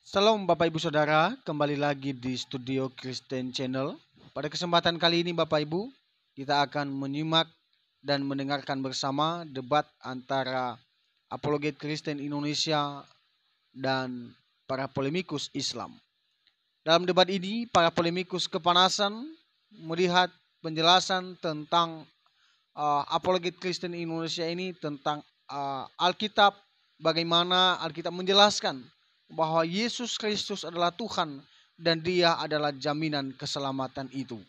Salam Bapak Ibu Saudara, kembali lagi di Studio Kristen Channel. Pada kesempatan kali ini Bapak Ibu, kita akan menyimak dan mendengarkan bersama debat antara apologet Kristen Indonesia dan para polemikus Islam. Dalam debat ini, para polemikus kepanasan melihat penjelasan tentang apologet Kristen Indonesia ini tentang Alkitab, bagaimana Alkitab menjelaskan bahwa Yesus Kristus adalah Tuhan dan Dia adalah jaminan keselamatan itu.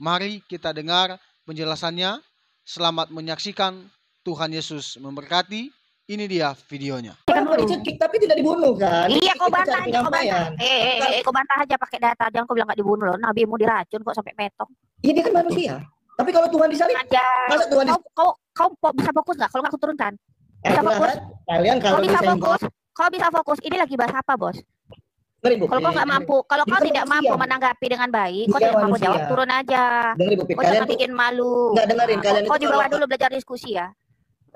Mari kita dengar penjelasannya. Selamat menyaksikan. Tuhan Yesus memberkati. Ini dia videonya. Kan dicekik tapi tidak dibunuh kan? Iya, kau bantah aja, kau penyampaian. bantah. Kau bantah aja pakai data. Jangan kau bilang nggak dibunuh loh. Nabi mau diracun kok sampai metong. Iya, dia kan manusia. Tapi kalau Tuhan disalib, Aja. masa Tuhan Kau bisa fokus nggak? Kalau nggak aku turunkan. Bisa fokus. Kalian kalau Kau bisa bisa fokus. Kau bisa fokus. Ini lagi bahas apa, Bos? Kalau kau nggak mampu, kalau kau tidak mampu menanggapi dengan baik, kau tidak mampu jawab, turun aja. Kau jangan bikin malu. Nggak dengerin kalian. Kau di bawah dulu belajar diskusi ya.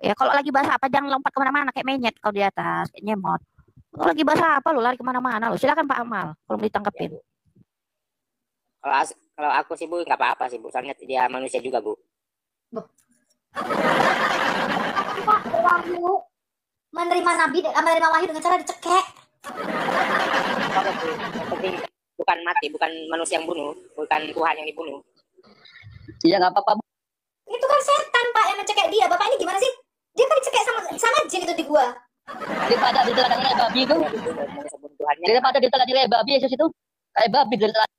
Ya kalau lagi bahas apa jangan lompat kemana-mana kayak menyet kau di atas, kayak nyemot. Kalau lagi bahas apa lu lari kemana-mana lu? Silakan Pak Amal kalau mau ditangkapin. Kalau aku sih Bu nggak apa-apa sih Bu, soalnya dia manusia juga Bu. Wahyu menerima nabi, menerima wahyu dengan cara dicekek. Bukan mati, bukan manusia yang bunuh, bukan Tuhan yang dibunuh. Iya nggak apa-apa. Itu kan setan Pak yang mencekek dia. Bapak ini gimana sih? Dia kan dicekek sama jin itu di gua. Daripada diteladani kayak babi itu. Daripada diteladani kayak babi Yesus itu. Kayak babi diteladani.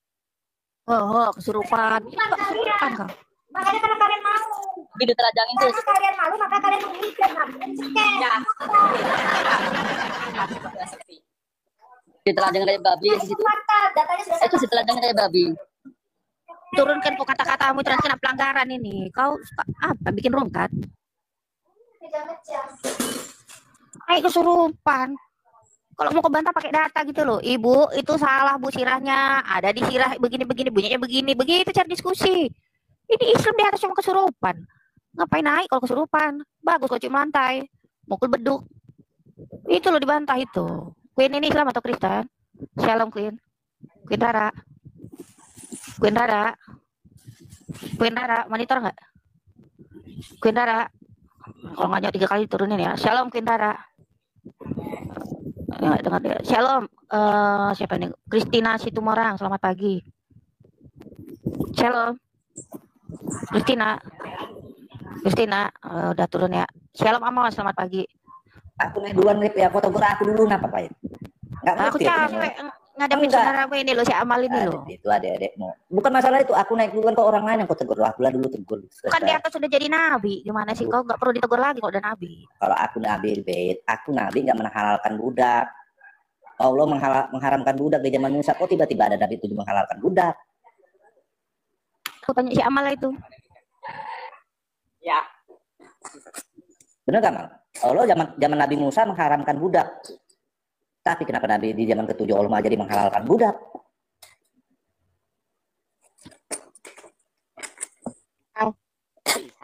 Oh, kesurupan. Kesurupan kau. Makanya karena kalian mau. Babi diteladani itu. Karena kalian malu maka kalian menghujat nabi mencekek. Diteladani kayak babi Yesus itu. Datanya sudah Itu diteladani kayak babi. Turunkan kau kata-katamu terus kena pelanggaran ini. Kau suka apa? Bikin rungkat. Kesurupan. Kalau mau kau bantah pakai data gitu loh. Ibu, itu salah Bu sirahnya. Ada di sirah begini-begini, bunyinya begini. Begitu cara diskusi. Ini Islam di atas cuma kesurupan. Ngapain naik kalau kesurupan? Bagus kau cium lantai. Mukul beduk. Itu loh dibantah itu. Queen ini Islam atau Kristen? Shalom Queen. Queen Rara. Queen Rara. Queen Rara, monitor nggak? Queen Rara. Kalau nggak 3 kali turunin ya. Shalom Queen Rara. Ya, dengar dia. Shalom. Siapa nih? Christina Situmorang. Selamat pagi. Shalom. Christina. Udah turun ya. Shalom Amal. Selamat pagi. Aku naik duluan ya, fotografer aku dulu napa Pak? Aku capek ngadepin saudara gue ini loh, si Amal ini loh. Itu adik-adikmu. Bukan masalah itu, aku naik duluan ke orang lain yang kau tegur. Aku lah dulu tegur. Kan di atas sudah jadi nabi. Gimana sih kau nggak perlu ditegur lagi kalau udah nabi? Kalau aku nabi, aku nabi nggak menghalalkan budak. Allah mengharamkan budak di zaman Musa. Kok tiba-tiba ada nabi itu menghalalkan budak? Aku tanya si Amal itu. Ya. Benar gak Mal? Allah zaman Nabi Musa mengharamkan budak. Tapi kenapa Nabi di zaman ke-7 Allah malah jadi menghalalkan budak?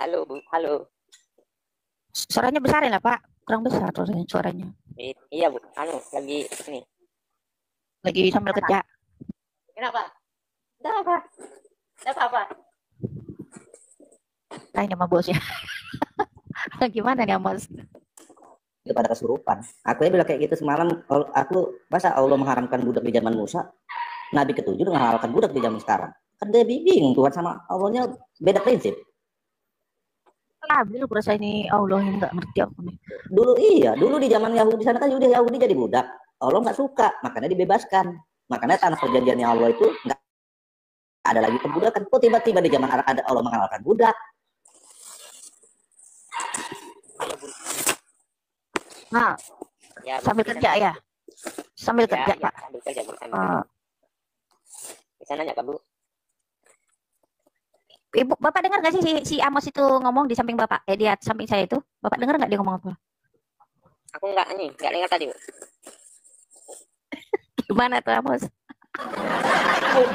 Halo Bu, halo. Suaranya besarin lah Pak. Kurang besar suaranya. Iya Bu, lagi ini. Lagi sambil kerja. Kenapa? Apa? Tanya sama bosnya. Gimana nih Amos? Itu pada kesurupan. Aku ya bilang kayak gitu semalam. Aku masa Allah mengharamkan budak di zaman Musa, Nabi ke-7 menghalalkan budak di zaman sekarang. Kan dia bingung Tuhan sama Allahnya beda prinsip. Nabi lu kurasa ini Allah yang nggak ngerti aku nih. Dulu di zaman Yahudi sana kan Yahudi jadi budak. Allah nggak suka, makanya dibebaskan. Makanya tanah perjanjiannya Allah itu nggak ada lagi perbudakan. Kok tiba-tiba di zaman ada Allah menghalalkan budak? Nah, Ya, sambil kerja ya? Sambil kerja Pak. Sambil kerja Bu. Bisa nanya Kak Bu? Ibu, Bapak dengar nggak sih si Amos itu ngomong di samping Bapak? Di samping saya itu. Bapak dengar nggak dia ngomong apa? Aku nggak dengar tadi Bu. Gimana tuh Amos?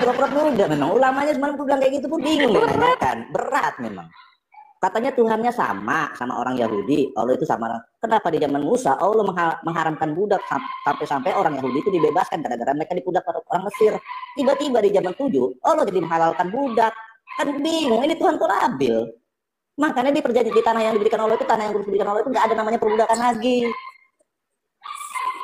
Pura-pura muda memang. Ulamanya semalam aku bilang kayak gitu pun bingung menanyakan. Berat memang. katanya Tuhannya sama orang Yahudi, Allah itu sama. Kenapa di zaman Musa Allah mengharamkan budak sampai orang Yahudi itu dibebaskan gara-gara mereka dibudak orang Mesir. Tiba-tiba di zaman 7 Allah jadi menghalalkan budak. Kan bingung, ini Tuhan tuh labil. Makanya di perjanjian di tanah yang diberikan Allah itu, tanah yang diberikan Allah itu nggak ada namanya perbudakan lagi.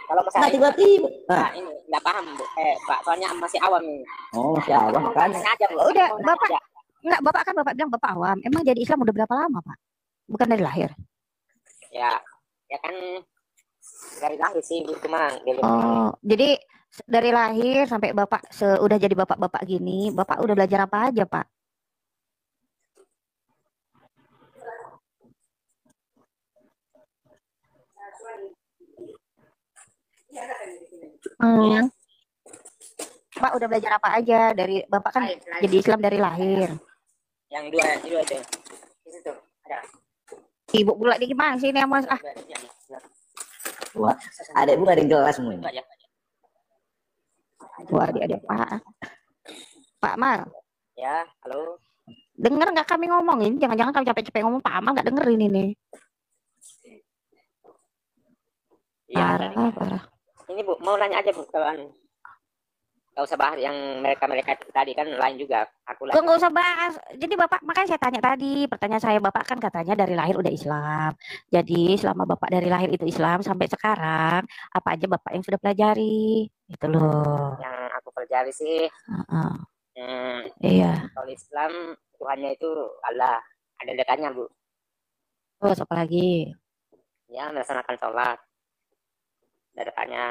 Kalau Nah masalah tiba-tiba, Pak, ini nggak paham Bu. Pak, soalnya masih awam ini. oh masih awam kan? Aja, Bu. Udah, Mau Bapak nanya aja. enggak, Bapak kan Bapak bilang Bapak awam. Emang jadi Islam udah berapa lama, Pak? Bukan dari lahir. Ya kan dari lahir sih Bu, cuma belum. Oh, jadi dari lahir sampai Bapak udah jadi bapak-bapak gini, Bapak udah belajar apa aja, Pak? Pak udah belajar apa aja dari Bapak kan jadi Islam dari lahir. Yang dua itu aja. Di situ ada. Ibu pula di gimana sih ini Mas? Ah, Wah, adekmu gak ada yang jelas semua ini. Itu aja. wah dia Pak. Pak Amal, Ya, halo. denger nggak kami ngomongin? Jangan-jangan kami capek-capek ngomong Pak Amal nggak dengerin ini. Iya. Parah. Ini Bu, mau nanya aja Bu, kalau nggak usah bahas yang mereka tadi kan lain juga. Aku Kok nggak usah bahas. Jadi Bapak, makanya saya tanya tadi, pertanyaan saya Bapak kan katanya dari lahir udah Islam. Jadi selama Bapak dari lahir itu Islam sampai sekarang, apa aja Bapak yang sudah pelajari? Itu loh. yang aku pelajari sih, Heeh. kalau Iya. Islam Tuhannya itu Allah. Ada dekatnya Bu. Terus apa lagi? Ya, melaksanakan sholat. Ada dekatnya.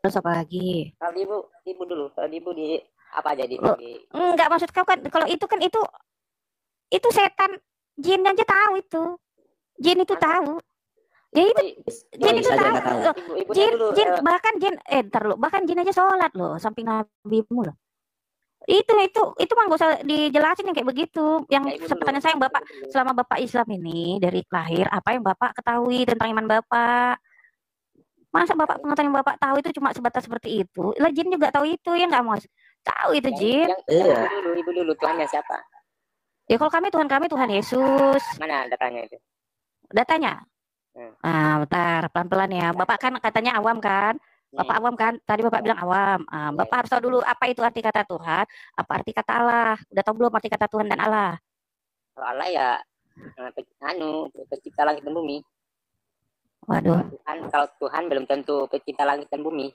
Terus apa lagi? Kalau ibu dulu. Kalau ibu di apa aja di Loh, enggak, maksud kau kan kalau itu kan itu setan, jin aja tahu itu. Jin itu tahu. Ya itu jin itu Bisa aja tahu. nggak tahu. Loh, Ibunya jin dulu. jin bahkan jin ntar lu, bahkan jin aja sholat loh samping nabimu loh. Itu mah nggak usah dijelasin yang kayak begitu. Ya, Yang ibu dulu. pertanyaan saya yang Bapak, Ibu dulu. selama Bapak Islam ini dari lahir, apa yang Bapak ketahui tentang iman Bapak? Masa Bapak pengetahuan yang Bapak tahu itu cuma sebatas seperti itu? Lah jin juga tahu itu ya nggak Mas? Tahu itu jin. Iya. Ibu dulu Tuhannya siapa? Ya kalau Tuhan kami Tuhan Yesus. Mana datanya itu? Datanya. Bentar, pelan-pelan ya. Bapak kan katanya awam kan? Bapak awam kan? Tadi Bapak bilang awam. Bapak harus tahu dulu apa itu arti kata Tuhan, apa arti kata Allah. Udah tahu belum arti kata Tuhan dan Allah? Kalau Allah ya pencipta langit dan bumi. Waduh. Kalau Tuhan belum tentu pencipta langit dan bumi.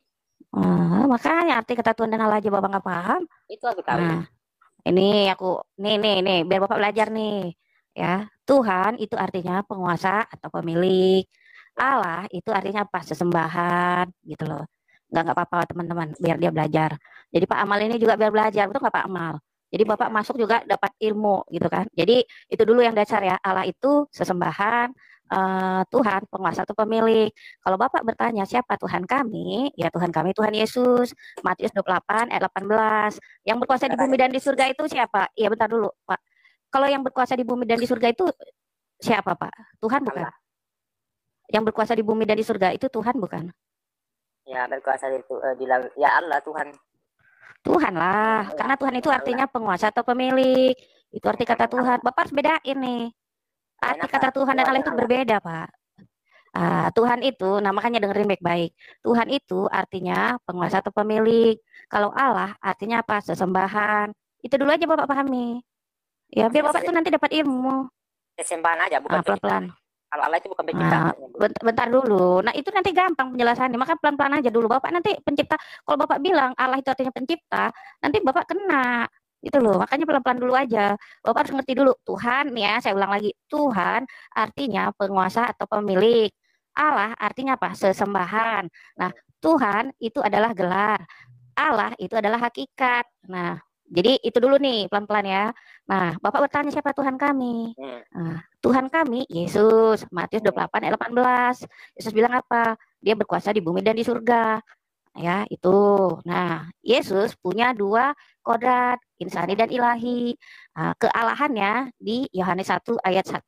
Makanya arti kata Tuhan dan Allah aja Bapak nggak paham. Itu aku tahu. Nah, ini aku nih biar Bapak belajar nih. Ya, Tuhan itu artinya penguasa atau pemilik. Allah itu artinya apa? Sesembahan gitu loh. Nggak apa-apa teman-teman, biar dia belajar. Jadi Pak Amal ini juga biar belajar, betul nggak Pak Amal? Jadi Bapak masuk juga dapat ilmu gitu kan. Jadi itu dulu yang dasar ya. Allah itu sesembahan, Tuhan penguasa atau pemilik. Kalau Bapak bertanya siapa Tuhan kami? Ya Tuhan kami Tuhan Yesus. Matius 28 ayat 18. Yang berkuasa di bumi dan di surga itu siapa? Iya bentar dulu Pak. Kalau yang berkuasa di bumi dan di surga itu siapa Pak? Tuhan bukan? Allah. Yang berkuasa di bumi dan di surga itu Tuhan bukan? Ya berkuasa itu ya Allah Tuhan. Tuhan lah, karena Tuhan itu artinya penguasa atau pemilik. Itu arti kata Tuhan. Bapak harus bedain nih. Arti kata Tuhan dan Allah itu berbeda, Pak. Tuhan itu, nah makanya dengerin baik-baik. Tuhan itu artinya penguasa atau pemilik. Kalau Allah artinya apa? Sesembahan. Itu dulu aja Bapak pahami. Ya, biar Bapak tuh nanti dapat ilmu. Kesembahan aja bukan Pelan-pelan. Kalau Allah itu bukan pencipta. Bentar dulu. Nah itu nanti gampang penjelasannya. Maka pelan-pelan aja dulu. Bapak nanti pencipta. Kalau Bapak bilang Allah itu artinya pencipta, nanti Bapak kena. Itu loh. Makanya pelan-pelan dulu aja. Bapak harus ngerti dulu. Tuhan ya, saya ulang lagi. Tuhan artinya penguasa atau pemilik. Allah artinya apa? Sesembahan. Nah Tuhan itu adalah gelar. Allah itu adalah hakikat. Nah jadi itu dulu nih pelan-pelan ya. Nah, Bapak bertanya siapa Tuhan kami? Nah, Tuhan kami Yesus. Matius 28 ayat 18. Yesus bilang apa? Dia berkuasa di bumi dan di surga. Ya, itu. Nah, Yesus punya dua kodrat, insani dan ilahi. Kealahannya di Yohanes 1 ayat 1.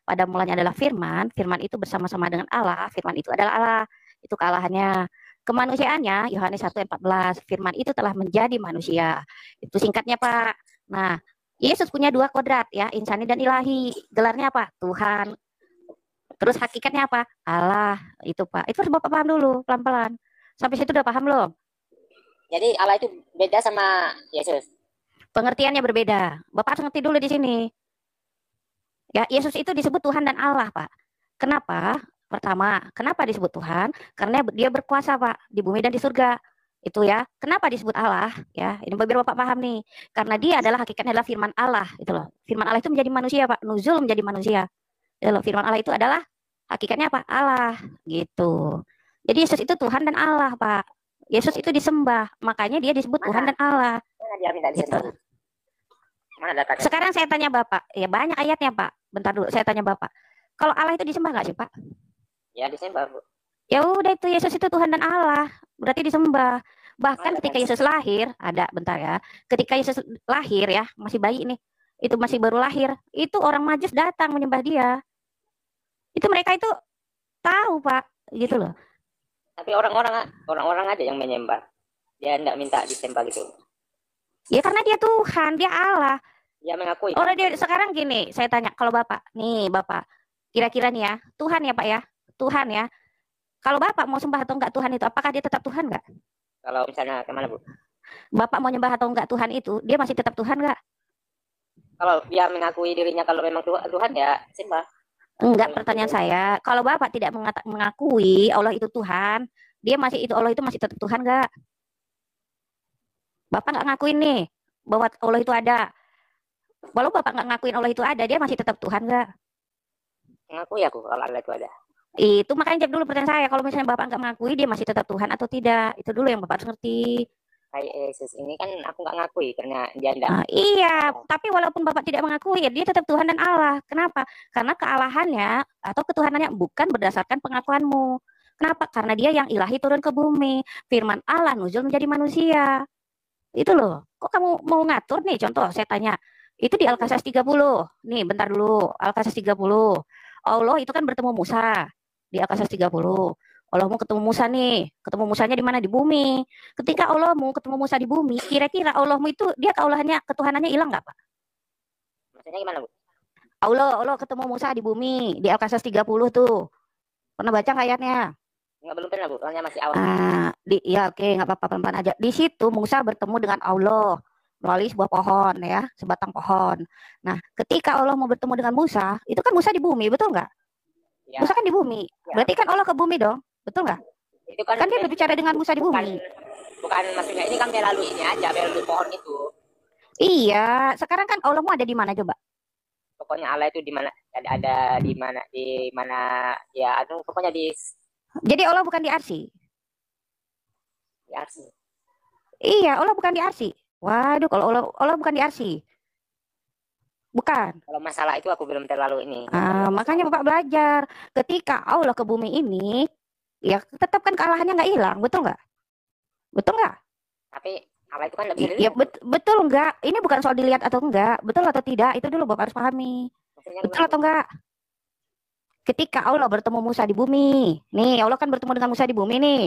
Pada mulanya adalah firman, firman itu bersama-sama dengan Allah, firman itu adalah Allah. Itu kealahannya. Kemanusiaannya Yohanes 1 ayat 14. Firman itu telah menjadi manusia. Itu singkatnya, Pak. Nah, Yesus punya dua kodrat ya, insani dan ilahi. Gelarnya apa? Tuhan. Terus hakikatnya apa? Allah. Itu Pak. Itu harus Bapak paham dulu pelan-pelan. Sampai situ udah paham belum? Jadi Allah itu beda sama Yesus. Pengertiannya berbeda. Bapak harus ngerti dulu di sini. Ya, Yesus itu disebut Tuhan dan Allah, Pak. Kenapa? Pertama, kenapa disebut Tuhan? Karena dia berkuasa, Pak, di bumi dan di surga. Itu ya. Kenapa disebut Allah? Ya, ini biar Bapak paham nih. Karena dia adalah hakikatnya adalah firman Allah, itu loh. Firman Allah itu menjadi manusia, Pak. Nuzul menjadi manusia. Itu loh, firman Allah itu adalah hakikatnya apa? Allah, gitu. Jadi Yesus itu Tuhan dan Allah, Pak. Yesus itu disembah, makanya dia disebut Tuhan dan Allah. Mana dia minta Gitu. disembah? Mana datanya? Sekarang saya tanya Bapak, ya banyak ayatnya, Pak. Bentar dulu, saya tanya Bapak. Kalau Allah itu disembah nggak sih, Pak? Ya disembah, Bu. Ya udah itu Yesus itu Tuhan dan Allah, berarti disembah. Bahkan Mana ketika kan? Yesus lahir, ada bentar ya. Ketika Yesus lahir ya, masih bayi nih. Itu masih baru lahir, itu orang Majus datang menyembah dia. Itu mereka itu tahu, Pak, gitu loh. Tapi orang-orang aja yang menyembah. Dia enggak minta disembah gitu. Ya karena dia Tuhan, dia Allah. Dia mengakui. Orang dia sekarang gini, saya tanya kalau Bapak, nih Bapak, kira-kira nih ya, Tuhan ya Pak ya, Tuhan ya. Kalau Bapak mau sembah atau enggak Tuhan itu, apakah dia tetap Tuhan enggak? Kalau misalnya kemana, Bu? Bapak mau nyembah atau enggak Tuhan itu, dia masih tetap Tuhan enggak? Kalau dia mengakui dirinya kalau memang Tuhan ya sembah. Enggak, pertanyaan saya, kalau Bapak tidak mengakui Allah itu Tuhan, dia masih itu Allah itu masih tetap Tuhan enggak? Bapak enggak ngakuin nih bahwa Allah itu ada. Walau Bapak enggak ngakuin Allah itu ada, dia masih tetap Tuhan enggak? Mengakui aku kalau Allah itu ada. Itu makanya jawab dulu pertanyaan saya. Kalau misalnya Bapak nggak mengakui dia masih tetap Tuhan atau tidak, itu dulu yang Bapak harus ngerti. Kayak Yesus ini kan aku nggak ngakui karena dia enggak. Iya, tapi walaupun Bapak tidak mengakui, ya dia tetap Tuhan dan Allah. Kenapa? Karena kealahannya atau ketuhanannya bukan berdasarkan pengakuanmu. Kenapa? Karena dia yang ilahi turun ke bumi. Firman Allah nuzul menjadi manusia. Itu loh. Kok kamu mau ngatur nih? Contoh saya tanya. Itu di Al-Qasas 30. Nih, bentar dulu. Al-Qasas 30. Allah itu kan bertemu Musa di Al-Qasas 30. Allah mau ketemu Musa nih. Ketemu Musanya di mana? Di bumi. Ketika Allah mau ketemu Musa di bumi, kira-kira Allahmu itu dia ketuhanannya hilang nggak, Pak? Maksudnya gimana, Bu? Allah ketemu Musa di bumi di Al-Qasas 30 tuh. Pernah baca nggak ayatnya? Enggak, belum pernah, Bu. Soalnya masih awal. Ya oke, nggak apa-apa, pelan-pelan aja. Di situ Musa bertemu dengan Allah melalui sebuah pohon ya, sebatang pohon. Nah, ketika Allah mau bertemu dengan Musa, itu kan Musa di bumi, betul nggak? Ya. Musa kan di bumi. Ya. Berarti kan Allah ke bumi dong, betul nggak? Itu kan Kan dia berbicara dengan Musa di bumi. Bukan maksudnya ini kan melalui ini aja, melalui pohon itu. Iya, sekarang kan Allah mau ada di mana coba? Pokoknya Allah itu di mana ada di mana ya, aduh pokoknya di Jadi Allah bukan di Arsy. Arsy. Iya, Allah bukan di Arsy. Waduh, kalau Allah bukan di Arsy. Bukan. Kalau masalah itu aku belum terlalu ini. Makanya Bapak belajar. Ketika Allah ke bumi ini, ya tetap kan kealahannya nggak hilang, betul nggak? Betul nggak? Tapi Allah itu kan lebih Ya betul nggak? Ini bukan soal dilihat atau enggak, betul atau tidak, itu dulu Bapak harus pahami. Maksudnya Betul atau enggak? Ketika Allah bertemu Musa di bumi, nih Allah kan bertemu dengan Musa di bumi nih.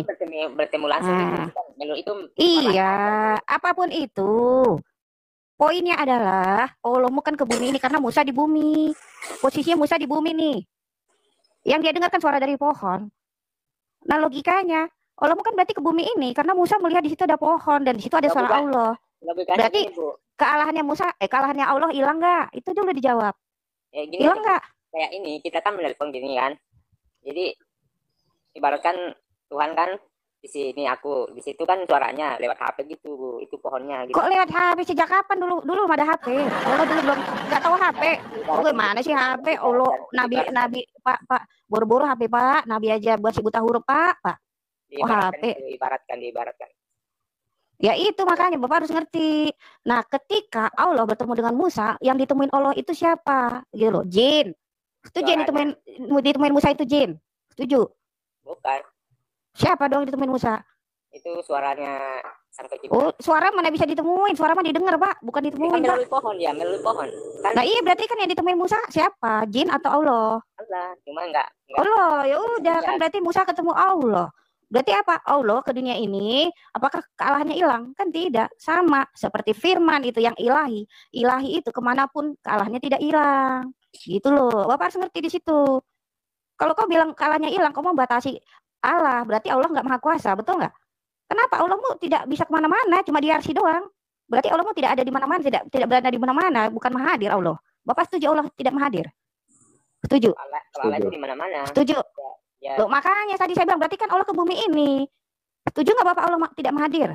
bertemu langsung itu Iya, apapun itu. Poinnya adalah Allah kan ke bumi ini karena Musa di bumi. Posisinya Musa di bumi nih. Yang dia dengarkan suara dari pohon. Nah logikanya, Allah kan berarti ke bumi ini karena Musa melihat di situ ada pohon dan di situ ada suara Allah. Berarti kealahannya kealahannya Allah hilang nggak? Itu dulu dijawab. Hilang nggak? Kayak ini kita kan menelpon gini kan. Jadi ibaratkan Tuhan kan di sini, aku di situ kan suaranya lewat HP gitu, Bu. Itu pohonnya gitu. Kok lewat HP sejak kapan dulu ada HP? Allah dulu belum nggak tahu HP. Oh gimana sih HP? Allah nabi Pak buru-buru HP Pak. Nabi aja buat si buta huruf Pak. Oh HP. Diibaratkan. Ya itu makanya Bapak harus ngerti. Nah ketika Allah bertemu dengan Musa, yang ditemuin Allah itu siapa? Gitu loh, jin. Setuju yang ditemuin Musa itu jin? Setuju? Bukan. Siapa dong ditemuin Musa? Itu suaranya sang pencipta. Oh, suara mana bisa ditemuin? Suara mah didengar, Pak, bukan ditemuin, Pak. Melalui pohon ya, melalui pohon. Kan? Nah, iya berarti kan yang ditemuin Musa siapa? Jin atau Allah? Allah, cuma enggak. Allah, ya udah kan berarti Musa ketemu Allah. Berarti apa? Allah ke dunia ini, apakah kealahannya hilang? Kan tidak. Sama seperti firman itu yang ilahi. Ilahi itu kemanapun kealahannya tidak hilang. Gitu loh. Bapak harus ngerti di situ. Kalau kau bilang kealahannya hilang, kau mau batasi Allah. Berarti Allah nggak maha kuasa. Betul nggak? Kenapa Allahmu tidak bisa kemana-mana? Cuma di arsi doang. Berarti Allahmu tidak ada di mana-mana. Tidak berada di mana-mana. Bukan maha hadir Allah. Bapak setuju Allah tidak maha hadir? Setuju? Kalau Allah itu di mana-mana. Setuju? Ya, Loh, makanya tadi saya bilang berarti kan Allah ke bumi ini. Setuju nggak Bapak Allah tidak hadir?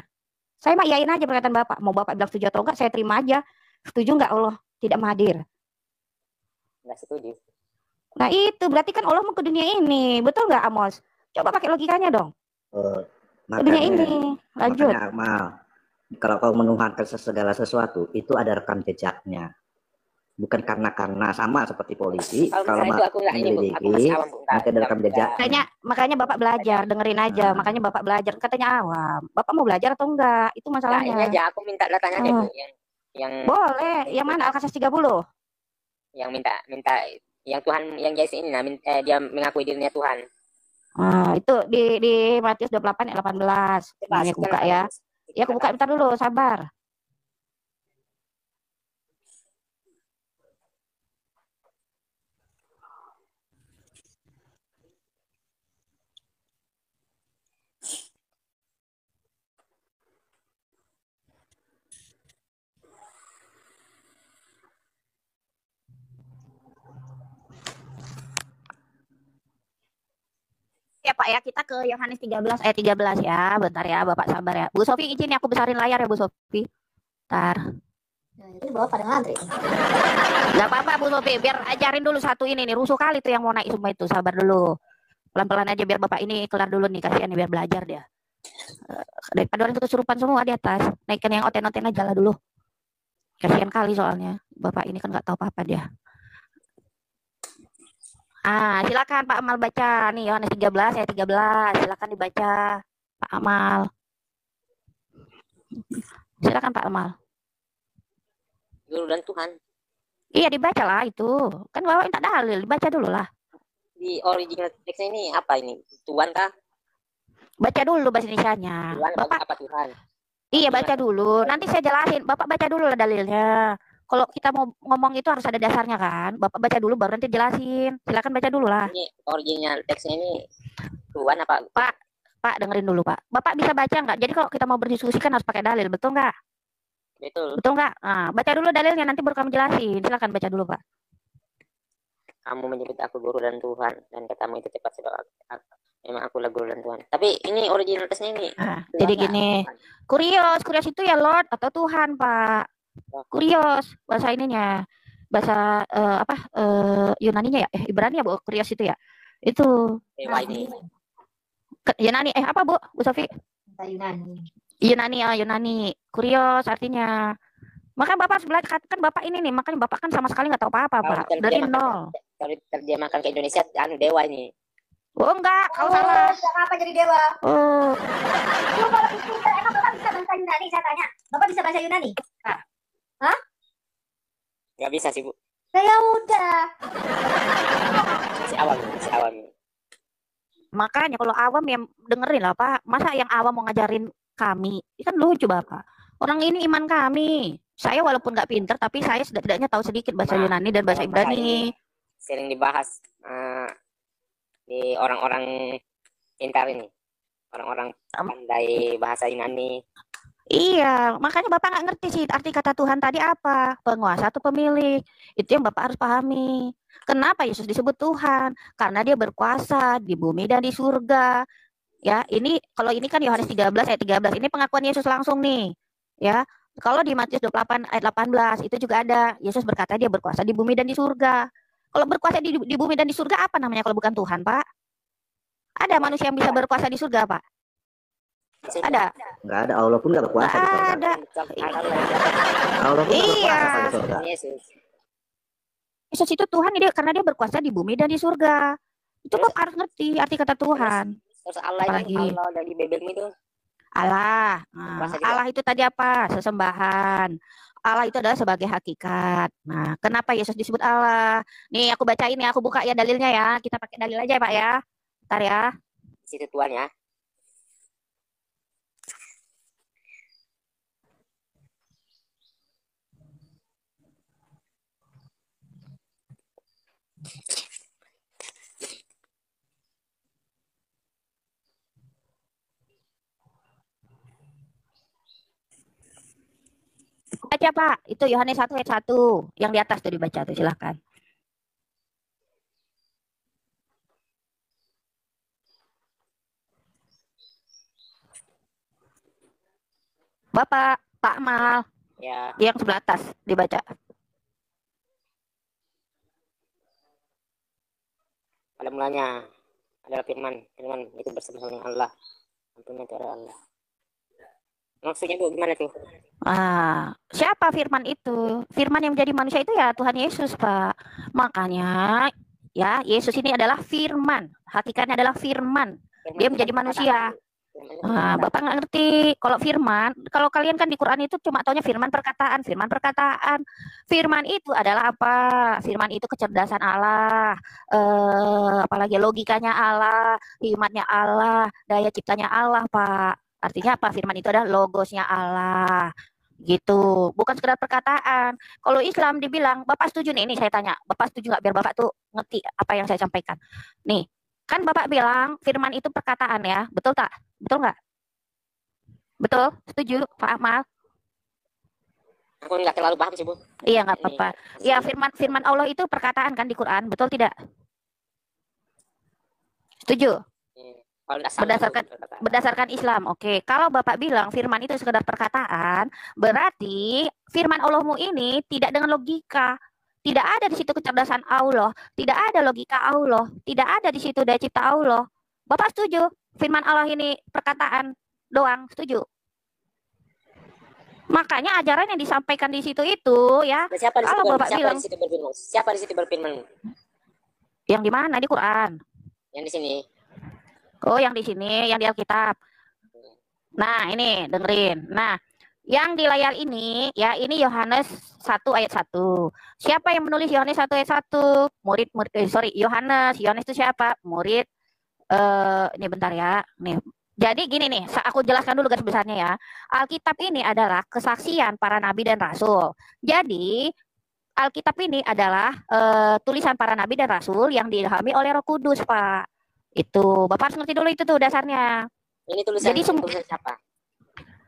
Saya mah iyain aja perkataan Bapak. Mau Bapak bilang setuju atau enggak, saya terima aja. Setuju nggak Allah tidak hadir? nggak setuju. Nah itu berarti kan Allah mau ke dunia ini. Betul nggak Amos? Coba pakai logikanya dong. Ke dunia ini. Lanjut. Makanya Amal, kalau kau menuhankan segala sesuatu, itu ada rekam jejaknya. Bukan karena sama seperti polisi. Kalau itu aku nggak ini, Bu. Aku masih awam, Bu. nanti ada rekam jejak. Makanya Bapak belajar, dengerin aja. Makanya Bapak belajar. Katanya awam. Bapak mau belajar atau enggak? Itu Nah, masalahnya. ini aja aku minta datanya deh, Bu. Yang Boleh. Yang mana Al-Qasas 30? yang minta yang Tuhan yang Yesus ini dia mengakui dirinya Tuhan. Itu di Matius 28 ayat 18. Ini aku buka ya. Ya aku buka bentar dulu, sabar. Ya Pak ya, kita ke Yohanes 13 ayat 13 ya. Bentar ya, Bapak sabar ya. Bu Sofi izin ya aku besarin layar ya Bu Sofi. Bentar. Itu bawa pada ngantri. Gak apa-apa Bu Sofi, biar ajarin dulu satu ini nih. Rusuh kali tuh yang mau naik semua itu. Sabar dulu. Pelan-pelan aja biar Bapak ini kelar dulu nih. Kasihan nih biar belajar dia. Daripada orang itu kesurupan semua di atas. Naikkan yang oten-oten aja lah dulu. Kasihan kali soalnya. Bapak ini kan gak tahu apa-apa dia. Silakan Pak Amal baca nih Yohanes 13 ayat 13. Silakan dibaca Pak Amal. Silakan Pak Amal. Guru dan Tuhan. Iya dibaca lah itu. Kan Bapak minta dalil, dibaca dulu lah. Di original teksnya ini apa ini? Tuhan kah? Baca dulu bahasa Indonesianya. Tuhan Bapak apa Tuhan? iya baca dulu. Nanti saya jelasin. Bapak baca dulu lah dalilnya. Kalau kita mau ngomong itu harus ada dasarnya kan. Bapak baca dulu baru nanti jelasin. Silakan baca dulu lah. Ini original teksnya ini Tuhan apa? Pak dengerin dulu Pak. Bapak bisa baca nggak? Jadi kalau kita mau berdiskusi kan harus pakai dalil, betul nggak? Betul. Betul nggak? Baca dulu dalilnya nanti baru kamu jelasin. Silakan baca dulu Pak. Kamu menyebut aku guru dan Tuhan dan katamu itu tepat sebab memang aku lah guru dan Tuhan. Tapi ini original teksnya ini. Jadi gini. Kurios itu ya Lord atau Tuhan Pak. Kurios bahasa ininya. Bahasa Yunaninya ya? Ibrani ya Bu, kurios itu ya. Itu. Dewa ini. Yunani apa Bu Sofi? Yunani. Yunani. Kurios artinya. Maka Bapak harus belajar kan Bapak ini nih, makanya Bapak kan sama sekali nggak tahu apa-apa Pak. Dari nol. Kalau terjemahkan ke Indonesia dewa ini. Oh enggak, kau salah. Apa jadi dewa? Oh. Kalau itu emang Bapak bisa bahasa Yunani, saya tanya. Bapak bisa bahasa Yunani? Nggak bisa sih Bu. Ya udah. Masih awam. Makanya kalau awam yang dengerin lah Pak. Masa yang awam mau ngajarin kami? Kan lucu Bapak. Orang ini iman kami. Saya walaupun nggak pinter, tapi saya setidaknya tahu sedikit bahasa Yunani dan bahasa Ibrani. Sering dibahas di orang-orang pintar ini. Orang-orang pandai bahasa Yunani. Iya, makanya Bapak nggak ngerti sih arti kata Tuhan tadi apa. Penguasa atau pemilik. Itu yang Bapak harus pahami. Kenapa Yesus disebut Tuhan? Karena dia berkuasa di bumi dan di surga. Ya, ini kalau ini kan Yohanes 13 ayat 13. Ini pengakuan Yesus langsung nih. Ya, kalau di Matius 28 ayat 18 itu juga ada. Yesus berkata dia berkuasa di bumi dan di surga. Kalau berkuasa di bumi dan di surga apa namanya kalau bukan Tuhan, Pak? Ada manusia yang bisa berkuasa di surga, Pak? Ada? Nggak ada. Allah pun nggak berkuasa di surga. Ada. Allah pun nggak berkuasa di surga. Yesus itu Tuhan karena dia berkuasa di bumi dan di surga. Itu Bapak harus ngerti arti kata Tuhan. Terus Allah dari Bible itu. Allah. Allah itu tadi apa? Sesembahan. Allah itu adalah sebagai hakikat. Nah, kenapa Yesus disebut Allah? Nih, aku baca ini, aku buka ya dalilnya ya. Kita pakai dalil aja ya, Pak ya. Bentar ya. Situ Tuhan ya. Baca Pak, itu Yohanes 1 ayat 1. Yang di atas tuh dibaca tuh, silahkan. Bapak, Pak Amal, Ya, yang sebelah atas dibaca. pada mulanya adalah firman itu bersama dengan Allah. Tentunya itu adalah Allah. Maksudnya Bu, gimana tuh? Siapa firman itu? Firman yang menjadi manusia itu ya Tuhan Yesus, Pak. Makanya ya Yesus ini adalah firman. Hakikatnya adalah firman. Firman Dia itu menjadi kan manusia. perkataan. Firman itu perkataan. Bapak nggak ngerti kalau firman. Kalau kalian kan di Quran itu cuma taunya firman perkataan, firman perkataan. Firman itu adalah apa? Firman itu kecerdasan Allah, apalagi logikanya Allah, hikmatnya Allah, daya ciptanya Allah, Pak. Artinya apa? Firman itu adalah logosnya Allah. Gitu, bukan sekedar perkataan. Kalau Islam dibilang, Bapak setuju nih, ini saya tanya, Bapak setuju nggak biar Bapak tuh ngerti apa yang saya sampaikan. Nih, kan Bapak bilang firman itu perkataan ya, betul tak? Betul nggak? Betul? Setuju, Pak Amal? Aku nggak terlalu paham sih Bu. Iya, nggak Ini apa-apa. masih- Ya, firman Allah itu perkataan kan di Quran, betul tidak? Setuju? Kalau nggak salah, Berdasarkan Islam, oke. Kalau Bapak bilang firman itu sekedar perkataan, berarti firman Allahmu ini tidak dengan logika. Tidak ada di situ kecerdasan Allah, tidak ada logika Allah, tidak ada di situ daya cipta Allah. Bapak setuju? Firman Allah ini perkataan doang, setuju? Makanya ajaran yang disampaikan di situ itu ya, Siapa di situ kalau Bapak bilang di situ berfirman? Siapa di situ berfirman? yang di mana? Di Quran. Yang di sini. Oh, yang di sini, yang di Alkitab. Nah, ini dengerin. Nah, yang di layar ini, ya ini Yohanes 1 ayat 1. Siapa yang menulis Yohanes 1 ayat 1? Yohanes. Yohanes itu siapa? Murid. Ini bentar ya. Nih. Jadi gini nih, aku jelaskan dulu garis besarnya ya. Alkitab ini adalah kesaksian para nabi dan rasul. Jadi, Alkitab ini adalah tulisan para nabi dan rasul yang diilhami oleh Roh Kudus, Pak. Itu Bapak harus ngerti dulu itu tuh dasarnya. Ini tulisan, Jadi tulisan siapa?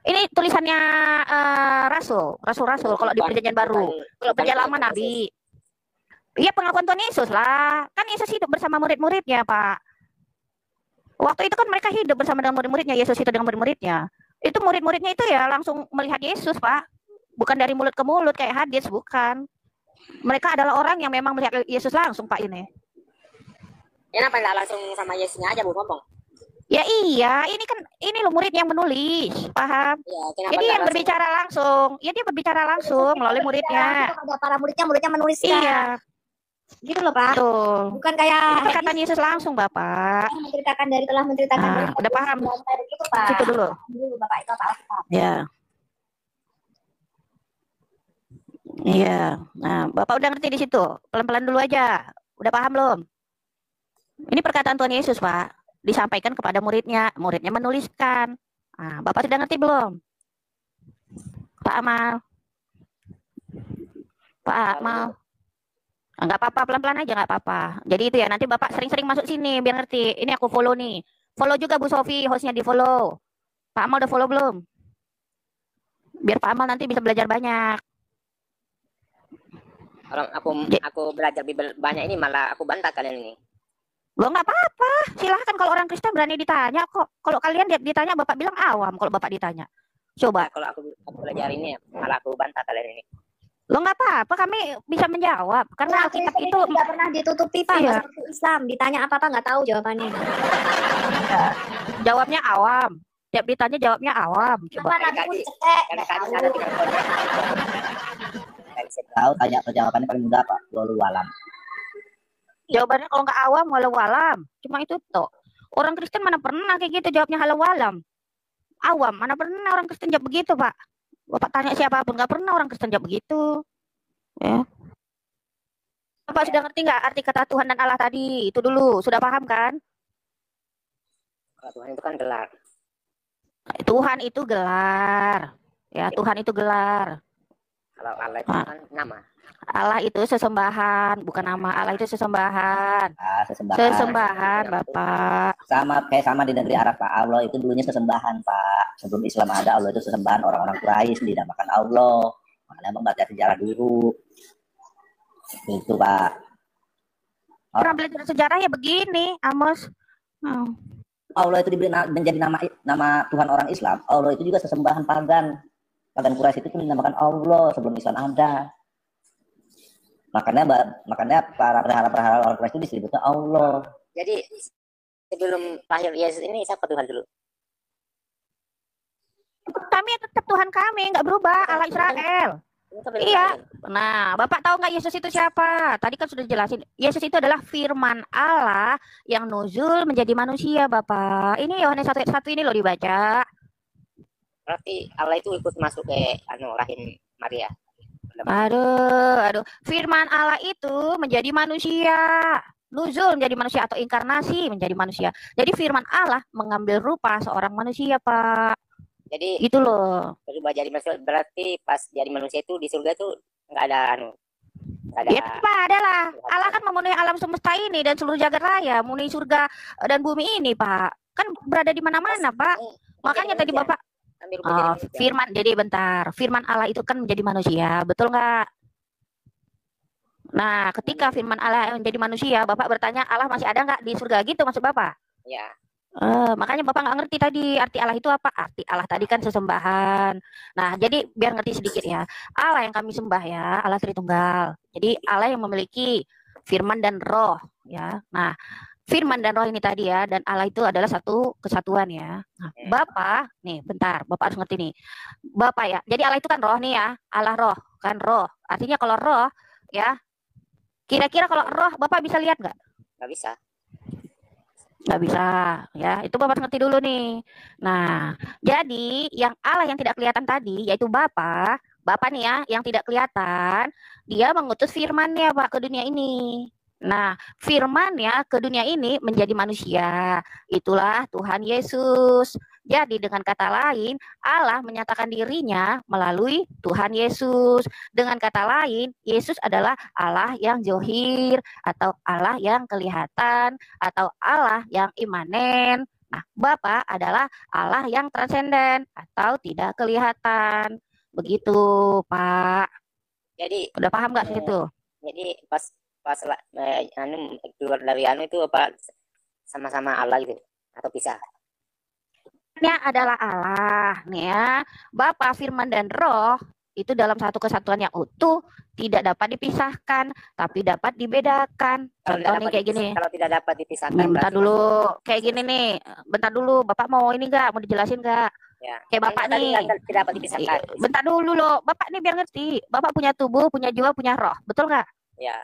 ini tulisannya rasul. Kalau di perjanjian baru, kalau perjanjian lama nabi. Iya, pengakuan Tuhan Yesus lah. Kan Yesus hidup bersama murid-muridnya, Pak. Waktu itu kan mereka hidup bersama dengan murid-muridnya. Yesus itu dengan murid-muridnya. Itu murid-muridnya itu ya langsung melihat Yesus, Pak. Bukan dari mulut ke mulut kayak hadis, bukan. Mereka adalah orang yang memang melihat Yesus langsung, Pak ini. Kenapa nggak langsung sama Yesusnya aja Bu ngomong? Ya iya, ini loh murid yang menulis, paham? Iya, kenapa Jadi nggak yang berbicara langsung, ya dia berbicara langsung melalui muridnya. Ada para muridnya menuliskan. Iya, Gitu loh Pak. betul. Bukan kayak Itu perkataan Yesus langsung, Bapak. telah menceritakan dari Udah paham? gitu Pak. Situ dulu. Dulu Bapak itu apa? Ya. Iya. Nah, Bapak udah ngerti di situ. Pelan-pelan dulu aja. Udah paham belum? Ini perkataan Tuhan Yesus, Pak. Disampaikan kepada muridnya. Muridnya menuliskan. Nah, Bapak sudah ngerti belum? Pak Amal. Pak Amal. Enggak apa-apa, pelan-pelan aja, enggak apa-apa. Jadi itu ya, nanti Bapak sering-sering masuk sini biar ngerti. Ini aku follow nih. Follow juga Bu Sofi, hostnya di follow. Pak Amal udah follow belum? Biar Pak Amal nanti bisa belajar banyak. Orang aku belajar banyak ini malah aku bantah kalian ini. Lo nggak apa-apa, silahkan kalau orang Kristen berani ditanya kok. Kalau kalian ditanya, Bapak bilang awam kalau Bapak ditanya. Coba. Kalau aku belajar ini malah aku bantah kalian ini. Lo nggak apa-apa, kami bisa menjawab. Karena Alkitab itu tidak pernah ditutupi Pak. Iya. Masuk Islam, ditanya apa-apa nggak tahu jawabannya. jawabnya awam. Tiap ditanya jawabnya awam. Coba. Apa Nabi pun cekek, nggak tahu. Tahu tanya jawabannya paling mudah Pak. Lalu alam. Jawabannya kalau nggak awam, walau alam. Cuma itu toh. Orang Kristen mana pernah kayak gitu jawabnya halau alam. Awam, mana pernah orang Kristen jawab begitu, Pak. Bapak tanya siapapun, nggak pernah orang Kristen jawab begitu. Ya. Bapak sudah ngerti nggak arti kata Tuhan dan Allah tadi? Itu dulu, sudah paham kan? Kalau Tuhan itu kan gelar. Tuhan itu gelar. Ya, Tuhan itu gelar. Kalau Allah itu kan nama. Allah itu sesembahan, bukan nama. Allah itu sesembahan. Sesembahan. Sesembahan, Bapak. Sama di negeri Arab Pak. Allah itu dulunya sesembahan Pak. Sebelum Islam ada Allah itu sesembahan orang-orang Quraisy dinamakan Allah. makanya membaca sejarah dulu. Itu Pak. Pernah belajar sejarah ya begini, Amos. Allah itu diberi menjadi nama Tuhan orang Islam. Allah itu juga sesembahan pagan. Pagan Quraisy itu dinamakan Allah sebelum Islam ada. Makanya para perahara orang Quraisy itu disebutnya Allah. Jadi sebelum lahir Yesus ini siapa Tuhan dulu? Kami tetap Tuhan kami, nggak berubah, Allah Israel. Iya. Nah, Bapak tahu nggak Yesus itu siapa? Tadi kan sudah jelasin. Yesus itu adalah firman Allah yang nuzul menjadi manusia, Bapak. Ini Yohanes 1:1 ini loh dibaca. Berarti Allah itu ikut masuk ke rahim Maria. Aduh. Firman Allah itu menjadi manusia. Nuzul menjadi manusia atau inkarnasi menjadi manusia. Jadi firman Allah mengambil rupa seorang manusia, Pak. Jadi itu loh. Berubah jadi manusia berarti pas jadi manusia itu di surga tuh nggak ada nggak ada. Ya Pak, adalah Allah kan memenuhi alam semesta ini dan seluruh jagat raya, memenuhi surga dan bumi ini, Pak. Kan berada di mana-mana, Pak. Makanya tadi Bapak firman, jadi bentar. Firman Allah itu kan menjadi manusia, betul nggak? Nah, ketika firman Allah menjadi manusia, Bapak bertanya Allah masih ada nggak di surga gitu maksud Bapak? Ya. Makanya Bapak nggak ngerti tadi arti Allah itu apa? Arti Allah tadi kan sesembahan. Nah, jadi biar ngerti sedikit ya. Allah yang kami sembah ya, Allah Tritunggal. Jadi Allah yang memiliki firman dan roh ya. Nah, firman dan roh ini tadi ya, dan Allah itu adalah satu kesatuan ya. Nah, Bapak, nih bentar, Bapak harus ngerti nih. Bapak ya, jadi Allah itu kan roh nih ya. Allah roh, kan roh. Artinya kalau roh ya, kira-kira kalau roh Bapak bisa lihat nggak? Nggak bisa. Nggak bisa ya, itu Bapak ngerti dulu nih. Nah, jadi yang Allah yang tidak kelihatan tadi yaitu Bapak nih ya yang tidak kelihatan, dia mengutus firman-Nya Pak ke dunia ini. Nah, firman-Nya ke dunia ini menjadi manusia, itulah Tuhan Yesus. Jadi dengan kata lain, Allah menyatakan dirinya melalui Tuhan Yesus. Dengan kata lain, Yesus adalah Allah yang zohir, atau Allah yang kelihatan, atau Allah yang imanen. Nah, Bapa adalah Allah yang transenden, atau tidak kelihatan. Begitu, Pak. Jadi, udah paham nggak situ? Jadi pas keluar dari itu apa sama-sama Allah gitu atau pisah? Adalah Allah nih ya, Bapa, Firman dan Roh itu dalam satu kesatuan yang utuh, tidak dapat dipisahkan tapi dapat dibedakan. Contohnya kayak gini. Kalau tidak dapat dipisahkan. Bentar dulu, kayak gini nih. Bentar dulu, Bapak mau ini nggak? Mau dijelasin nggak? Ya. Kayak Bapak nih. Tidak dapat dipisahkan. Bentar dulu loh, Bapak nih biar ngerti. Bapak punya tubuh, punya jiwa, punya roh, betul nggak? Ya.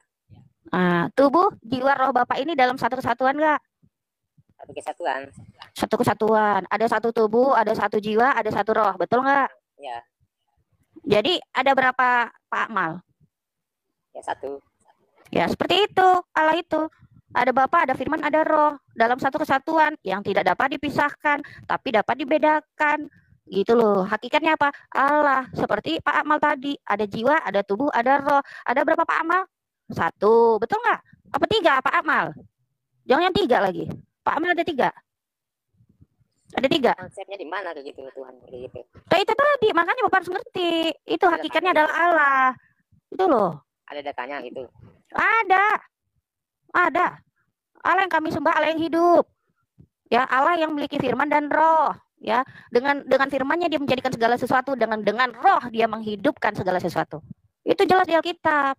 Nah, tubuh, jiwa, roh Bapak ini dalam satu kesatuan nggak? Satu kesatuan. Satu kesatuan. Ada satu tubuh, ada satu jiwa, ada satu roh, betul nggak? Ya. Jadi ada berapa Pak Amal? Ya, satu. Ya seperti itu, Allah itu. Ada Bapa, ada Firman, ada Roh dalam satu kesatuan yang tidak dapat dipisahkan, tapi dapat dibedakan. Gitu loh. Hakikatnya apa? Allah. Seperti Pak Amal tadi, ada jiwa, ada tubuh, ada roh. Ada berapa Pak Amal? Satu, betul nggak? Apa tiga Pak Amal? Jangan yang tiga lagi. Pak Amal ada tiga. Ada tiga. Konsepnya di mana kayak gitu Tuhan? Kayak gitu. Nah, itu tadi, makanya Bapak harus ngerti. Itu hakikatnya adalah Allah. Itu loh. Ada datanya gitu. Ada. Allah yang kami sembah, Allah yang hidup. Ya, Allah yang memiliki firman dan roh. Ya, dengan firman-Nya dia menjadikan segala sesuatu, dengan roh dia menghidupkan segala sesuatu. Itu jelas di Alkitab.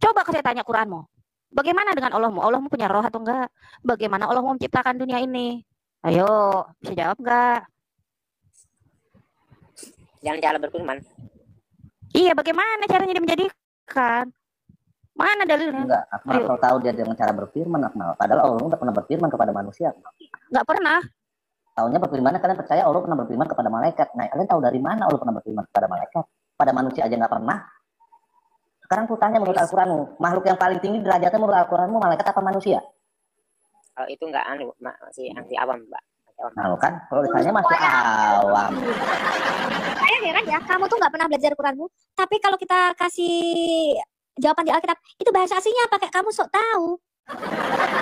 Coba saya tanya Quranmu. Bagaimana dengan Allahmu? Allahmu punya roh atau enggak? Bagaimana Allahmu menciptakan dunia ini? Ayo, bisa jawab enggak? Jangan cara berfirman. Iya, bagaimana caranya dia menjadikan? Mana dalilnya? Enggak, Akmal tahu dia dengan cara berfirman, Akmal. Padahal Allah enggak pernah berfirman kepada manusia. Enggak pernah. Taunya berfirman, kalian percaya Allah pernah berfirman kepada malaikat. Nah, kalian tahu dari mana Allah pernah berfirman kepada malaikat? Pada manusia aja nggak pernah. Sekarang aku tanya menurut Al-Quranmu, makhluk yang paling tinggi derajatnya menurut Al-Quranmu malaikat apa manusia? Kalau itu enggak masih anti awam, Mbak. Nah, kan kalau ditanya masih awam. Saya heran ya, kamu tuh nggak pernah belajar Quranmu, tapi kalau kita kasih jawaban di Alkitab, itu bahasa aslinya apa? Kayak kamu sok tahu.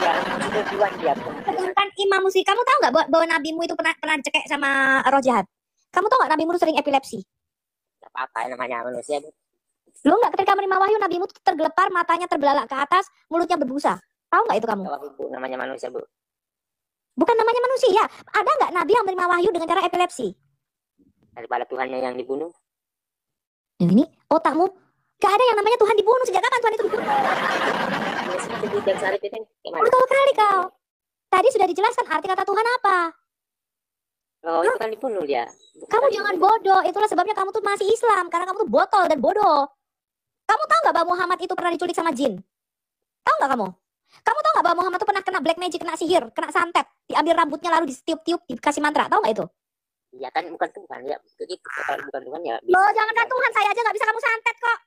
Ya, itu tujuan dia. Sedangkan Imam Musi, kamu tahu nggak bahwa nabimu itu pernah dicekek sama roh jahat? Kamu tahu nggak nabimu itu sering epilepsi? Apa namanya manusia itu? Lu nggak ketika menerima wahyu nabimu tuh tergelepar, matanya terbelalak ke atas, mulutnya berbusa. Tahu nggak itu kamu? Wah, ibu namanya manusia, Bu. Bukan namanya manusia. Ada nggak nabi yang menerima wahyu dengan cara epilepsi? Daripada Tuhannya yang dibunuh. Ini otakmu gak ada yang namanya Tuhan dibunuh. Sejak kapan Tuhan itu dibunuh? Ini seperti di Jam Sarip itu gimana? Betul kali kau. Tadi sudah dijelaskan arti kata Tuhan apa. Oh, itu kan dibunuh dia. Kamu jangan bodoh. Itulah sebabnya kamu tuh masih Islam. Karena kamu tuh botol dan bodoh. Kamu tahu nggak bahwa Muhammad itu pernah diculik sama jin? Tahu nggak kamu? Kamu tahu nggak bahwa Muhammad tuh pernah kena black magic, kena sihir, kena santet, diambil rambutnya lalu ditiup-tiup, dikasih mantra. Tahu nggak itu? Iya kan bukan Tuhan ya. Begitu. Kalau bukan Tuhan ya. Loh, jangankan Tuhan, saya aja nggak bisa kamu santet kok.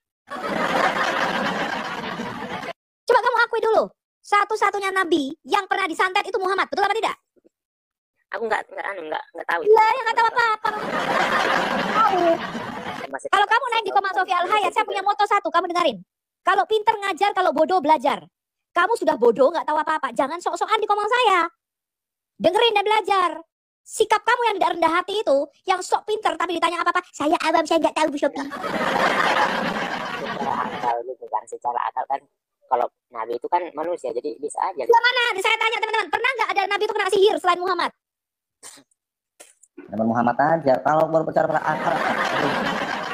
Coba kamu akui dulu. Satu-satunya nabi yang pernah disantet itu Muhammad. Betul apa tidak? Aku nggak tahu. Lah, yang nggak tahu apa-apa. Tahu. Masih Kalau kamu naik di Komang Sofi Al Hayat, saya punya moto satu, kamu dengerin. Kalau pinter ngajar, kalau bodoh belajar. Kamu sudah bodoh, nggak tahu apa-apa. Jangan sok-sokan di Komang saya. Dengerin dan belajar. Sikap kamu yang tidak rendah hati itu, yang sok pinter tapi ditanya apa-apa, saya awam, saya nggak tahu Bu Sophie. secara akal gitu kan. Secara akal kan kalau nabi itu kan manusia jadi bisa aja. Mana? Saya tanya teman-teman, pernah nggak ada nabi itu kena sihir selain Muhammad? Nabi Muhammad aja. Kalau berbicara pada akal,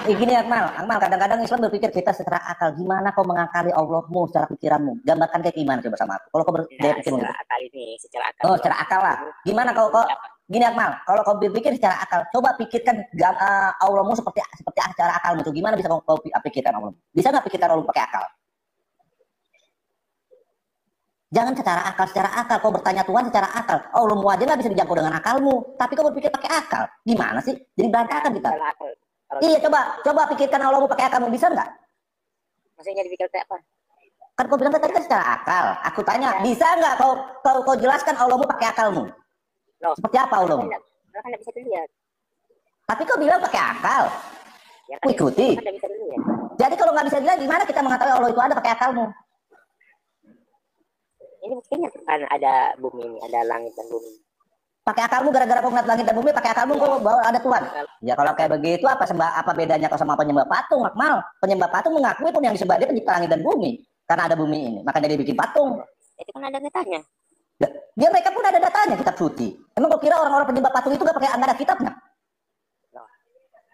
gini Akmal, kadang-kadang Islam berpikir kita secara akal. Gimana kau mengakali Allahmu secara pikiranmu? Gambarkan kayak gimana coba sama aku. Kalau kau Nah, berpikir secara akal ini, secara akal. oh secara akal lah. Gimana kalau kau gini Akmal, kalau kau berpikir secara akal, coba pikirkan Allahmu seperti secara akalmu itu. Gimana bisa kau pikirkan Allahmu? Bisa nggak pikirkan Allahmu pakai akal? Jangan secara akal. Kau bertanya Tuhan secara akal. Allahmu aja nggak bisa dijangkau dengan akalmu. Tapi kau berpikir pakai akal. Gimana sih? Jadi berantakan kita. Secara akal. Kalau Iya, coba pikirkan Allahmu pakai akalmu, bisa nggak? maksudnya dipikir kayak apa? Kan kau bilang tadi kan secara akal. Aku tanya, bisa nggak kau jelaskan Allahmu pakai akalmu? Loh, Seperti apa Allahmu? kan nggak bisa dilihat. Tapi kau bilang pakai akal. Ya Ku ikuti. Kan nggak bisa dilihat. Jadi kalau nggak bisa dilihat, gimana kita mengetahui Allah itu ada pakai akalmu? Ini buktinya kan ada bumi ini, ada langit dan bumi. Pakai akalmu gara-gara kau ngeliat langit dan bumi, pakai akalmu kau bahwa ada Tuhan. Ya kalau kayak begitu apa bedanya kau sama penyembah patung, Akmal? Penyembah patung mengakui pun yang disembah dia pencipta langit dan bumi. Karena ada bumi ini, makanya dia bikin patung. Itu kan ada datanya. Dia mereka pun ada datanya kitab suci. Emang kau kira orang-orang penyembah patung itu nggak ada kitabnya?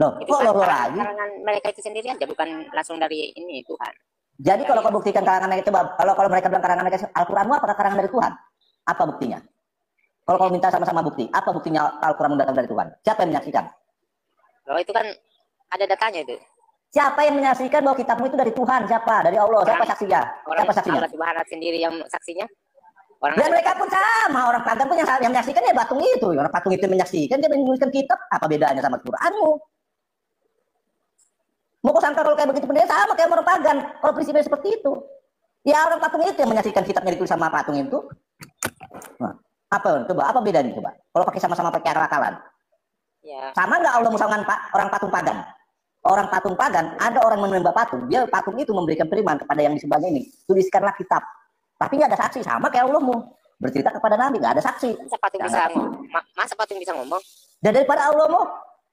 Loh, Itu kok kan lo lagi? karangan mereka itu sendiri aja, bukan langsung dari ini Tuhan. Jadi kalau kau buktikan karangan mereka, coba kalau mereka bilang karangan mereka Al-Quranmu apakah karangan dari Tuhan? Apa buktinya? Kalau kau minta sama-sama bukti, apa buktinya Al-Quranmu datang dari Tuhan? Siapa yang menyaksikan? Kalau itu kan ada datanya itu. Siapa yang menyaksikan bahwa kitabmu itu dari Tuhan? Siapa? Dari Allah. Siapa saksinya? Orang Siapa saksinya? Allah Subhanahu sendiri yang saksinya. Orang Dan mereka pun sama, orang pagan pun yang menyaksikan ya patung itu. Orang patung itu menyaksikan, dia menuliskan kitab. Apa bedanya sama Quranmu? Mau kau sangka kalau kayak begitu pun dia sama kayak orang pagan. Kalau prinsipnya seperti itu. Ya orang patung itu yang menyaksikan kitabnya ditulis sama patung itu. Nah, apa bedanya coba? Kalau pakai sama-sama pakai akal-akalan. Ya. Sama nggak Allah musawan orang patung pagan? Orang patung pagan, ada orang menyembah patung. Dia patung itu memberikan firman kepada yang disembahnya ini. Tuliskanlah kitab. Tapi nggak ada saksi, sama kayak Allahmu. Bercerita kepada Nabi, nggak ada saksi. Masa patung bisa ngomong? Masa patung bisa ngomong? Dan daripada Allahmu,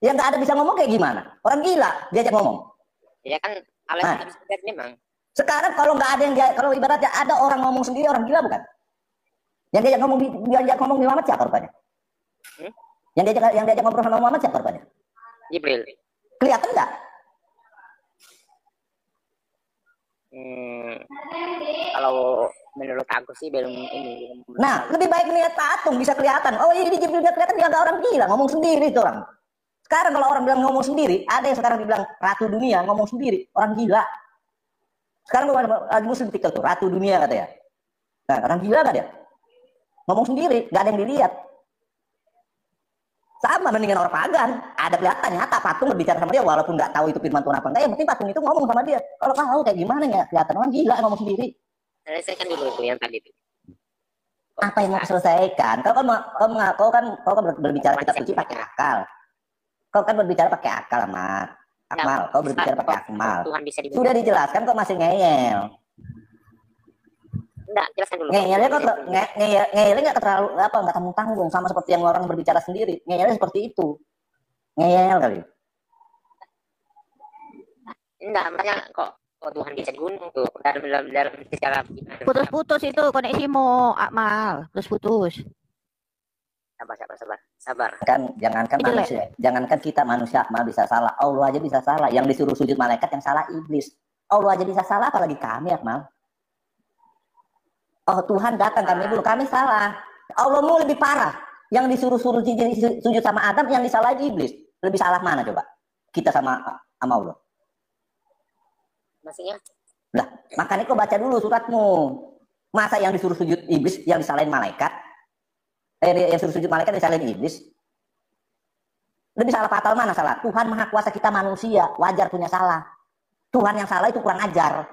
yang nggak ada bisa ngomong kayak gimana? Orang gila, diajak ngomong. Ya kan Allah Nah. tidak bisa lihat memang. Sekarang kalau nggak ada kalau ibaratnya ada orang ngomong sendiri, orang gila bukan? Yang diajak ngomong di Muhammad siapa rupanya? Yang diajak ngobrol sama Muhammad siapa rupanya? Jibril. Kelihatan nggak? Kalau menurut aku sih belum ini. Nah, lebih baik melihat patung bisa kelihatan. Oh ini Jibril dia kelihatan, dia nggak orang gila, ngomong sendiri itu orang. Sekarang kalau orang bilang ngomong sendiri, ada yang sekarang dibilang ratu dunia ngomong sendiri, orang gila. Sekarang lagi musim TikTok tuh, ratu dunia katanya. Nah, orang gila nggak dia? Ngomong sendiri, nggak ada yang dilihat. Sama mendingan orang pagan, ada kelihatan nyata patung berbicara sama dia walaupun nggak tahu itu firman Tuhan apa enggak, yang penting patung itu ngomong sama dia. Kalau tahu kayak gimana ya, kelihatan orang gila ngomong sendiri. Selesaikan dulu itu yang tadi itu. Apa yang mau selesaikan? Kau kan berbicara kitab suci pakai akal. Kau kan berbicara pakai akal, Akmal. Kau berbicara pakai akmal. Tuhan bisa dibunuh. Sudah dijelaskan kok masih ngeyel. Enggak, jelaskan dulu. Ngeyelnya kok ngeyelnya nggak terlalu nggak tanggung-tanggung sama seperti yang orang berbicara sendiri. Ngeyelnya seperti itu. Ngeyel kali. Enggak, makanya kok Oh, Tuhan bisa dibunuh tuh dalam secara gimana? Putus-putus itu koneksimu, Akmal. Putus-putus. Sabar. Kan jangankan Jelek. manusia, jangankan kita manusia Akmal bisa salah, Allah aja bisa salah. Yang disuruh sujud malaikat yang salah iblis. Allah aja bisa salah, apalagi kami Akmal. Oh Tuhan datang kami dulu, kami salah. Allahmu lebih parah. Yang disuruh sujud sama Adam, yang disalahin iblis. Lebih salah mana coba? Kita sama Allah. Maksudnya? Lah, makanya kau baca dulu suratmu. Masa yang disuruh sujud iblis, yang disalahin malaikat? Yang suruh sujud malaikat disalahin iblis? Lebih salah fatal mana salah? Tuhan Maha Kuasa, kita manusia, wajar punya salah. Tuhan yang salah itu kurang ajar.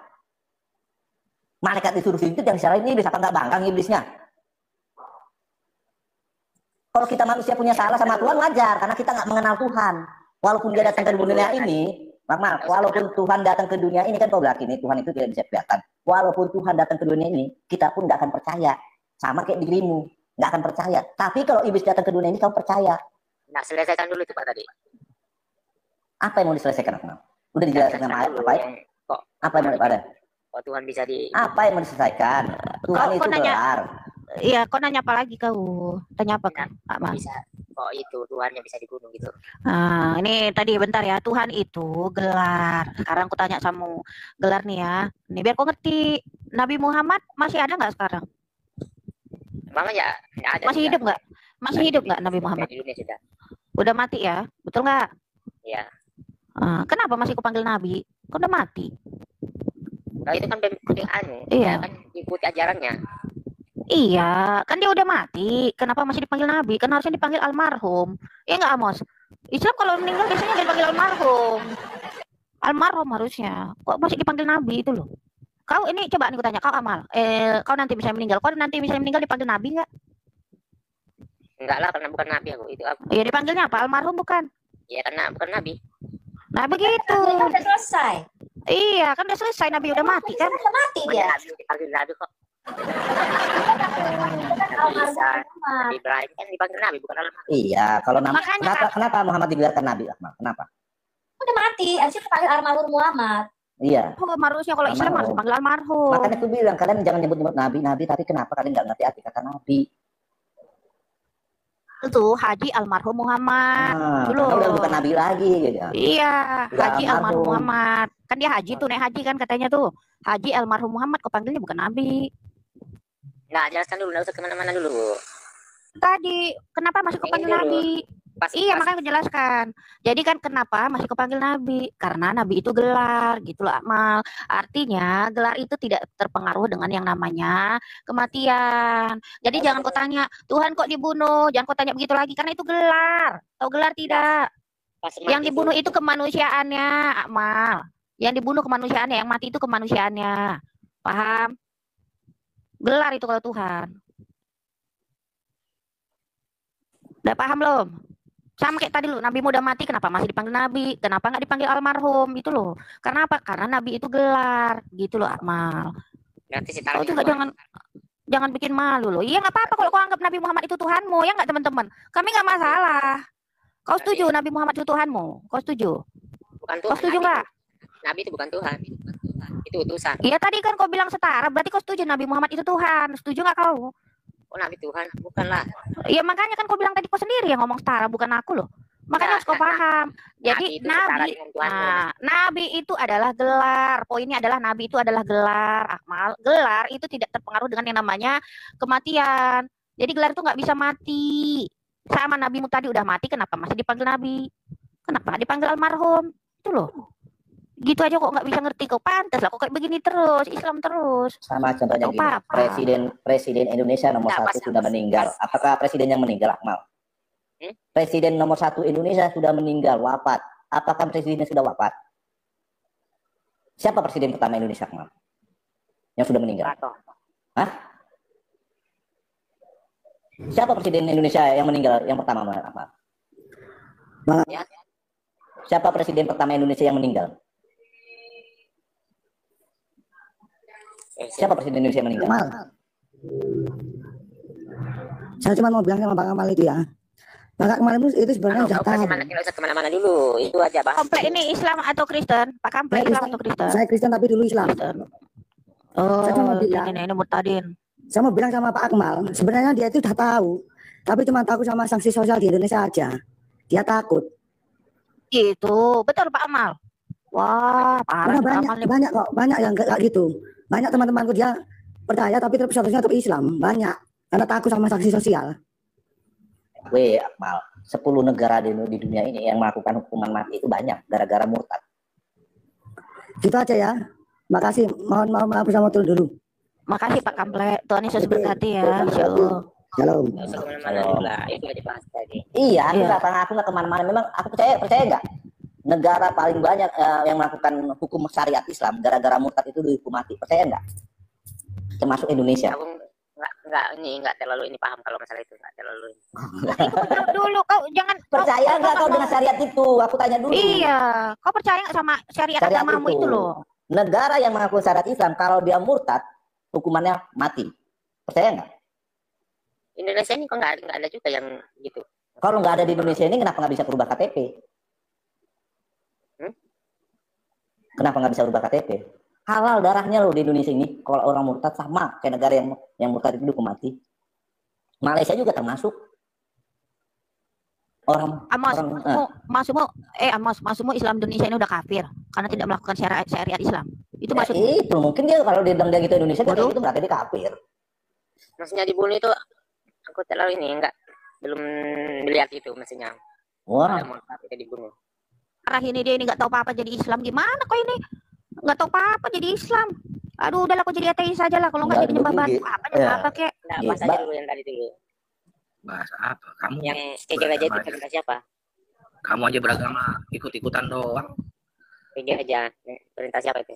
Malaikat disuruh sujud yang disalahin iblis, apa enggak bangkang iblisnya? Kalau kita manusia punya salah sama Tuhan wajar, karena kita nggak mengenal Tuhan. Walaupun dia datang ke dunia ini, walaupun Tuhan datang ke dunia ini, kan kau bilang ini Tuhan itu tidak bisa kelihatan. Walaupun Tuhan datang ke dunia ini, kita pun nggak akan percaya. Sama kayak dirimu, nggak akan percaya. Tapi kalau iblis datang ke dunia ini, kau percaya. Nah, selesaikan dulu itu Pak tadi. Apa yang mau diselesaikan? Udah dijelaskan sama ayat apa? Apa yang mau dipada? Oh, Tuhan bisa di. Apa yang mau diselesaikan? Tuhan itu gelar. Iya, kau nanya apa lagi kau? Tanya apa kan, Akmal? Bisa. Oh, itu Tuhannya bisa dibunuh gitu. Nah, ini tadi bentar ya, Tuhan itu gelar. Sekarang aku tanya sama gelar nih ya. Nih biar kau ngerti. Nabi Muhammad masih ada nggak sekarang? Mama ya, ada. Masih hidup nggak? Masih hidup nggak Nabi Muhammad? Di dunia sudah. Udah mati ya? Betul nggak? Iya. Kenapa masih kau panggil Nabi? Kau udah mati. Kalau itu kan Iya. kan ikuti ajarannya. Iya, kan dia udah mati. Kenapa masih dipanggil Nabi? Kan harusnya dipanggil almarhum. Iya nggak, Amos? Islam kalau meninggal biasanya nggak dipanggil almarhum. Almarhum harusnya. Kok masih dipanggil Nabi itu loh? Kau ini coba nih aku tanya, kau Amal. Kau nanti bisa meninggal. Kau nanti bisa meninggal dipanggil Nabi nggak? Enggak lah, karena bukan nabi aku. Itu apa? Iya dipanggilnya apa? Almarhum bukan? Ya karena bukan nabi. Nah begitu. Kan udah selesai. Iya, kan udah selesai. Nabi udah mati kan? Udah mati dia. Nabi dipanggil nabi kok. Nabi Isa, Nabi Ibrahim kan dipanggil nabi bukan almarhum. Iya, kalau Makanya, kenapa Muhammad digelarkan Nabi Akmal? Kenapa? Udah mati, harusnya dipanggil almarhum Muhammad. Iya. harusnya kalau Islam harus dipanggil almarhum. Makanya aku bilang kalian jangan nyebut-nyebut Nabi, tapi kenapa kalian nggak ngerti arti kata Nabi? Itu Haji almarhum Muhammad. Dulu. Udah bukan Nabi lagi gitu. Iya, Udah Haji almarhum almarhum. Muhammad. Kan dia haji tuh, naik haji kan katanya tuh. Haji almarhum Muhammad kok panggilnya bukan Nabi. Nah, jelaskan dulu, nggak usah kemana-mana dulu. Tadi kenapa masih kepanggil Ini dulu. Nabi? Pas, Iya, pas. makanya aku jelaskan. Jadi kan kenapa masih kepanggil Nabi? Karena Nabi itu gelar, gitu loh Akmal. Artinya gelar itu tidak terpengaruh dengan yang namanya kematian. Jadi jangan kau tanya, Tuhan kok dibunuh? Jangan kau tanya begitu lagi, karena itu gelar. Tahu gelar tidak? Pas Yang mati dibunuh itu itu kemanusiaannya, Akmal. Yang dibunuh kemanusiaannya, yang mati itu kemanusiaannya. Paham? Gelar itu kalau Tuhan. Udah paham belum? Sama kayak tadi lu, Nabi muda mati, kenapa masih dipanggil Nabi? Kenapa nggak dipanggil almarhum? Itu loh. Karena apa? Karena Nabi itu gelar. Gitu loh, Akmal. berarti si Kau taruhnya juga jangan bikin malu loh. Iya nggak apa-apa kalau kau anggap Nabi Muhammad itu Tuhanmu, ya nggak teman-teman? Kami nggak masalah. Kau setuju Nabi Muhammad itu Tuhanmu? Kau setuju? bukan Kau Tuhan. setuju nggak? Nabi itu bukan Tuhan. Itu utusan. Iya tadi kan kau bilang setara, berarti kau setuju Nabi Muhammad itu Tuhan. Setuju nggak kau? Oh, Nabi Tuhan, bukanlah. Iya makanya kan kau bilang tadi kau sendiri yang ngomong setara, bukan aku loh. Makanya harus kau paham. Jadi Nabi itu setara Nabi, dengan Tuhan. Nabi itu adalah gelar. Poinnya adalah Nabi itu adalah gelar. Akmal, gelar itu tidak terpengaruh dengan yang namanya kematian. Jadi gelar itu nggak bisa mati. Sama Nabimu tadi udah mati, kenapa masih dipanggil Nabi? Kenapa nggak dipanggil almarhum? Itu loh. Gitu aja kok nggak bisa ngerti, kok pantas lah kok kayak begini terus, Islam terus. Sama contohnya Tahu gini, apa-apa. presiden Indonesia nomor Nah, 1 sudah meninggal. Apakah presiden yang meninggal Akmal? Presiden nomor 1 Indonesia sudah meninggal, wafat. Apakah presidennya sudah wafat? Siapa presiden pertama Indonesia Akmal? Yang sudah meninggal? Atau Hah? Siapa presiden Indonesia yang meninggal yang pertama Akmal? ya, Siapa presiden pertama Indonesia yang meninggal? Siapa presiden Indonesia yang meninggal? Amal. Saya cuma mau bilang sama Bang Amal itu ya. Kakak kemarin itu sebenarnya Kalau udah kau tahu. nggak usah kemana-mana dulu, itu aja bahas. Komplek ini Islam atau Kristen? Pak Komplek Saya Islam Kristen, atau Kristen? saya Kristen tapi dulu Islam. Kristen. Saya cuma Oh, bilang, ini murtadin. saya mau bilang sama Pak Akmal, sebenarnya dia itu udah tahu, tapi cuma takut sama sanksi sosial di Indonesia aja. Dia takut. Gitu, betul Pak Amal. Wah, parah Karena Pak banyak, Amal nih. banyak yang kayak gitu. Banyak teman-temanku dia percaya tapi tetap statusnya tetap Islam. Banyak karena takut sama sanksi sosial. Weh, Akmal, 10 negara di dunia ini yang melakukan hukuman mati itu banyak gara-gara murtad. Gitu aja ya. Makasih. Mohon maaf sama turun dulu. Makasih Pak Komplek. Tuhan Yesus Oke. berkati ya. Insyaallah. Shalom. Nggak usah kemana-mana dulu lah, itu aja bahas tadi. Iya, Iya. aku nggak kemana-mana. Memang aku percaya nggak? Negara paling banyak yang melakukan hukum syariat Islam gara-gara murtad itu dihukum mati. Percaya nggak? Termasuk Indonesia. Aku nggak terlalu ini paham kalau masalah itu, nggak terlalu. Dulu kau jangan Percaya nggak kau dengan syariat itu? Aku tanya dulu. Iya, kau percaya nggak sama syariat Syariat agamamu itu loh? Negara yang mengaku syariat Islam kalau dia murtad hukumannya mati. Percaya nggak? Indonesia ini kok nggak ada juga yang gitu. Kalau nggak ada di Indonesia ini kenapa nggak bisa berubah KTP? Kenapa nggak bisa berubah KTP? Halal darahnya loh di Indonesia ini. Kalau orang murtad sama kayak negara yang murtad itu dihukum mati. Malaysia juga termasuk. Masukmu Islam Indonesia ini udah kafir karena tidak melakukan syariat Islam. Itu maksud Itu mungkin dia kalau dia bilang dia gitu Indonesia dia Waduh. kayak gitu berarti dia kafir. Maksudnya dibunuh itu aku terlalu ini belum melihat itu maksudnya. Wah, Ada murtad itu dibunuh. arah ini dia ini nggak tahu apa-apa jadi Islam gimana kok ini? Nggak tahu apa-apa jadi Islam. Aduh, udahlah aku jadi ateis aja lah kalau nggak jadi nyembah batu apa Ya. apa kek. Nah, Iya, bahas aja dulu yang tadi dulu. Bahas apa? Kamu Yang PJ aja itu perintah siapa? kamu aja beragama ikut-ikutan doang. PJ aja perintah siapa itu?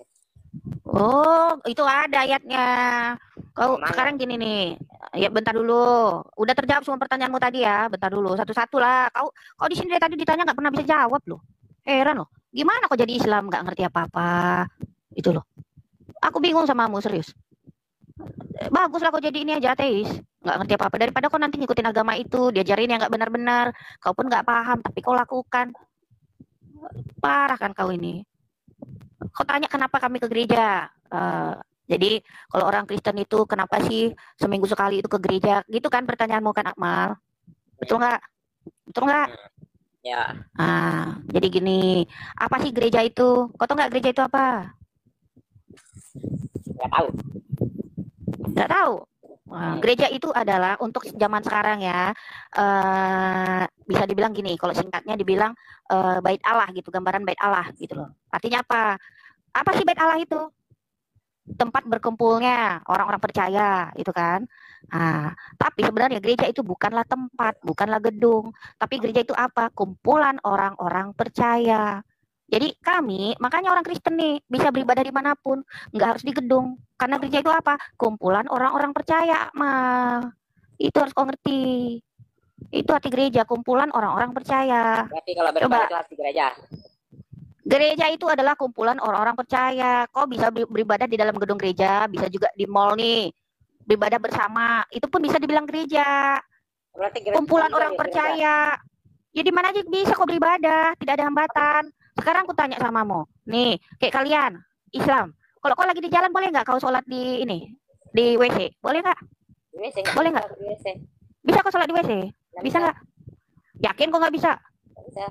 Oh, itu ada ayatnya. Kau Mana? sekarang gini nih. Ya bentar dulu. Udah terjawab semua pertanyaanmu tadi ya. Bentar dulu. Satu-satu lah. Kau di sini dari tadi ditanya nggak pernah bisa jawab loh. Heran loh. Gimana kau jadi Islam nggak ngerti apa-apa? Itu loh. Aku bingung samamu serius. Baguslah kau jadi ini aja ateis. Nggak ngerti apa-apa. Daripada kau nanti ngikutin agama itu. Diajarin yang nggak benar-benar. Kau pun nggak paham. Tapi kau lakukan. Parah kan kau ini. Kau tanya kenapa kami ke gereja. Jadi kalau orang Kristen itu kenapa sih seminggu sekali itu ke gereja? Gitu kan pertanyaanmu kan Akmal? Betul nggak? Betul nggak? Ya, Jadi gini, apa sih gereja itu? Kau tahu nggak gereja itu apa? nggak tahu. Nggak tahu. Gereja itu adalah untuk zaman sekarang ya, bisa dibilang gini, kalau singkatnya dibilang bait Allah gitu, gambaran bait Allah gitu loh. Artinya apa? Apa sih bait Allah itu? Tempat berkumpulnya orang-orang percaya, itu kan. Tapi sebenarnya gereja itu bukanlah tempat, bukanlah gedung, tapi gereja itu apa? Kumpulan orang-orang percaya. Jadi kami, makanya orang Kristen nih bisa beribadah dimanapun, nggak harus di gedung. Karena gereja itu apa? Kumpulan orang-orang percaya, itu harus kau ngerti. Itu arti gereja, kumpulan orang-orang percaya. Berarti kalau beribadah itu harus di gereja. Gereja itu adalah kumpulan orang-orang percaya. Kau bisa beribadah di dalam gedung gereja, bisa juga di mall nih. Beribadah bersama, itu pun bisa dibilang gereja. Berarti gereja Kumpulan juga orang di gereja. percaya. Ya di mana aja bisa kau beribadah, tidak ada hambatan. Sekarang aku tanya samamu, nih, kayak kalian Islam. Kalau kau lagi di jalan boleh nggak kau sholat di ini, di WC? Boleh nggak? Di WC nggak? Boleh nggak? Di WC. Bisa kau sholat di WC? Bisa nggak? Yakin kau nggak bisa? Nggak bisa.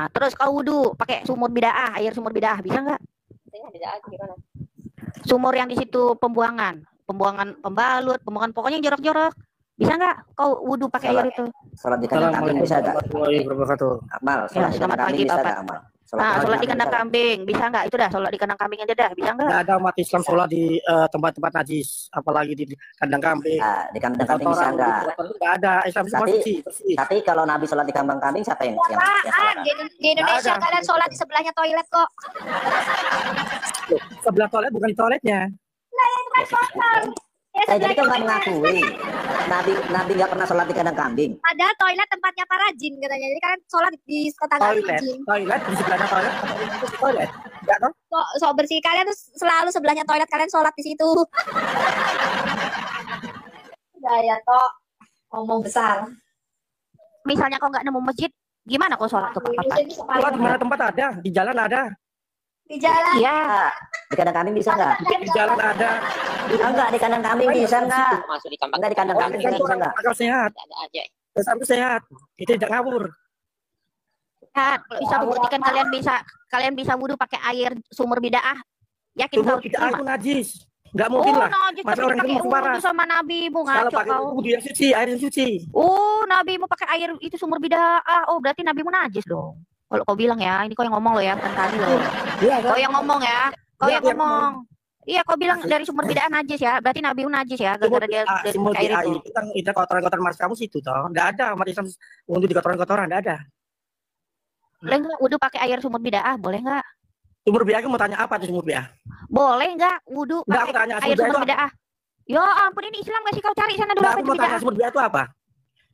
Terus kau wudhu pakai sumur bidaah, air sumur bidaah, bisa nggak? Saya bisa aja gimana? Sumur yang di situ pembuangan pembalut, pembuangan pokoknya yang jorok-jorok. Bisa nggak kau wudhu pakai air itu? Sholat di kandang kambing bisa nggak? Amal, sholat di kandang selamat kambing pagi, bisa Bapak. nggak, Amal? Sholat di kandang kambing, bisa nggak? Itu dah, sholat di kandang kambing aja dah, bisa nggak? Nggak ada umat Islam sholat di tempat-tempat najis, apalagi di kandang kambing. Di kandang kambing bisa nggak? Nggak ada. Islam semua Tapi- bersih. Tapi kalau Nabi sholat di kandang kambing siapa yang sholat? Di Indonesia Nggak ada. kalian sholat di sebelahnya toilet kok. Sebelah toilet bukan di toiletnya. Ya, Jadi kau sebelahnya nggak mengakui Nabi nggak pernah sholat di kandang kambing. ada toilet tempatnya para jin katanya. Jadi kalian sholat di tetangga jin. Toilet di sebelahnya toilet. Toilet. Enggak toh? So bersih kalian tuh selalu sebelahnya toilet kalian sholat di situ. Ya toh ngomong besar. misalnya kau nggak nemu masjid, gimana kau sholat tuh Pak? Sholat di mana tempat ada, di jalan ada, Di jalan. Iya. Di kandang kambing bisa nggak? di jalan ada. Enggak, di kandang kambing bisa nggak? Masuk di kambing. Enggak, di kandang kambing bisa nggak? Akal sehat, Ada aja. Islam itu sehat, itu tidak ngawur. Kan, kalau bisa buktikan kalian bisa wudhu pakai air sumur bid'ah. Yakin Sumur kau? tidak Terima? aku najis, nggak mungkin lah. Najis, Masa tapi orang itu pakai mau parah. wudhu sama Nabi mu Kalau ngaco pakai kau. wudhu yang suci, air yang suci. Nabi mu pakai air itu sumur bid'ah. Oh, berarti Nabi mu najis dong. Kalau kau bilang ya, ini kau yang ngomong lo ya, bukan tadi lo. Iya Kau kan? yang ngomong ya, kau Iya, yang aku yang ngomong. Iya, kau bilang dari sumber bid'ah najis ya, berarti Nabi mu najis ya, Sumur gara-gara dia dari sumur pakai air BA itu. itu kan itu kotoran-kotoran mas kamu situ toh. Nggak ada umat Islam untuk di kotoran-kotoran, nggak ada. Boleh nggak wudhu pakai air sumur bid'ah? Boleh nggak? Sumur BA aku mau tanya apa tuh sumur BA? Boleh nggak wudhu Nggak, aku pakai tanya air sumber sumber itu bid'ah? Ya ampun, ini Islam nggak sih? Kau cari sana dulu Nggak, apa aku itu mau tanya bid'ah. sumur BA itu apa?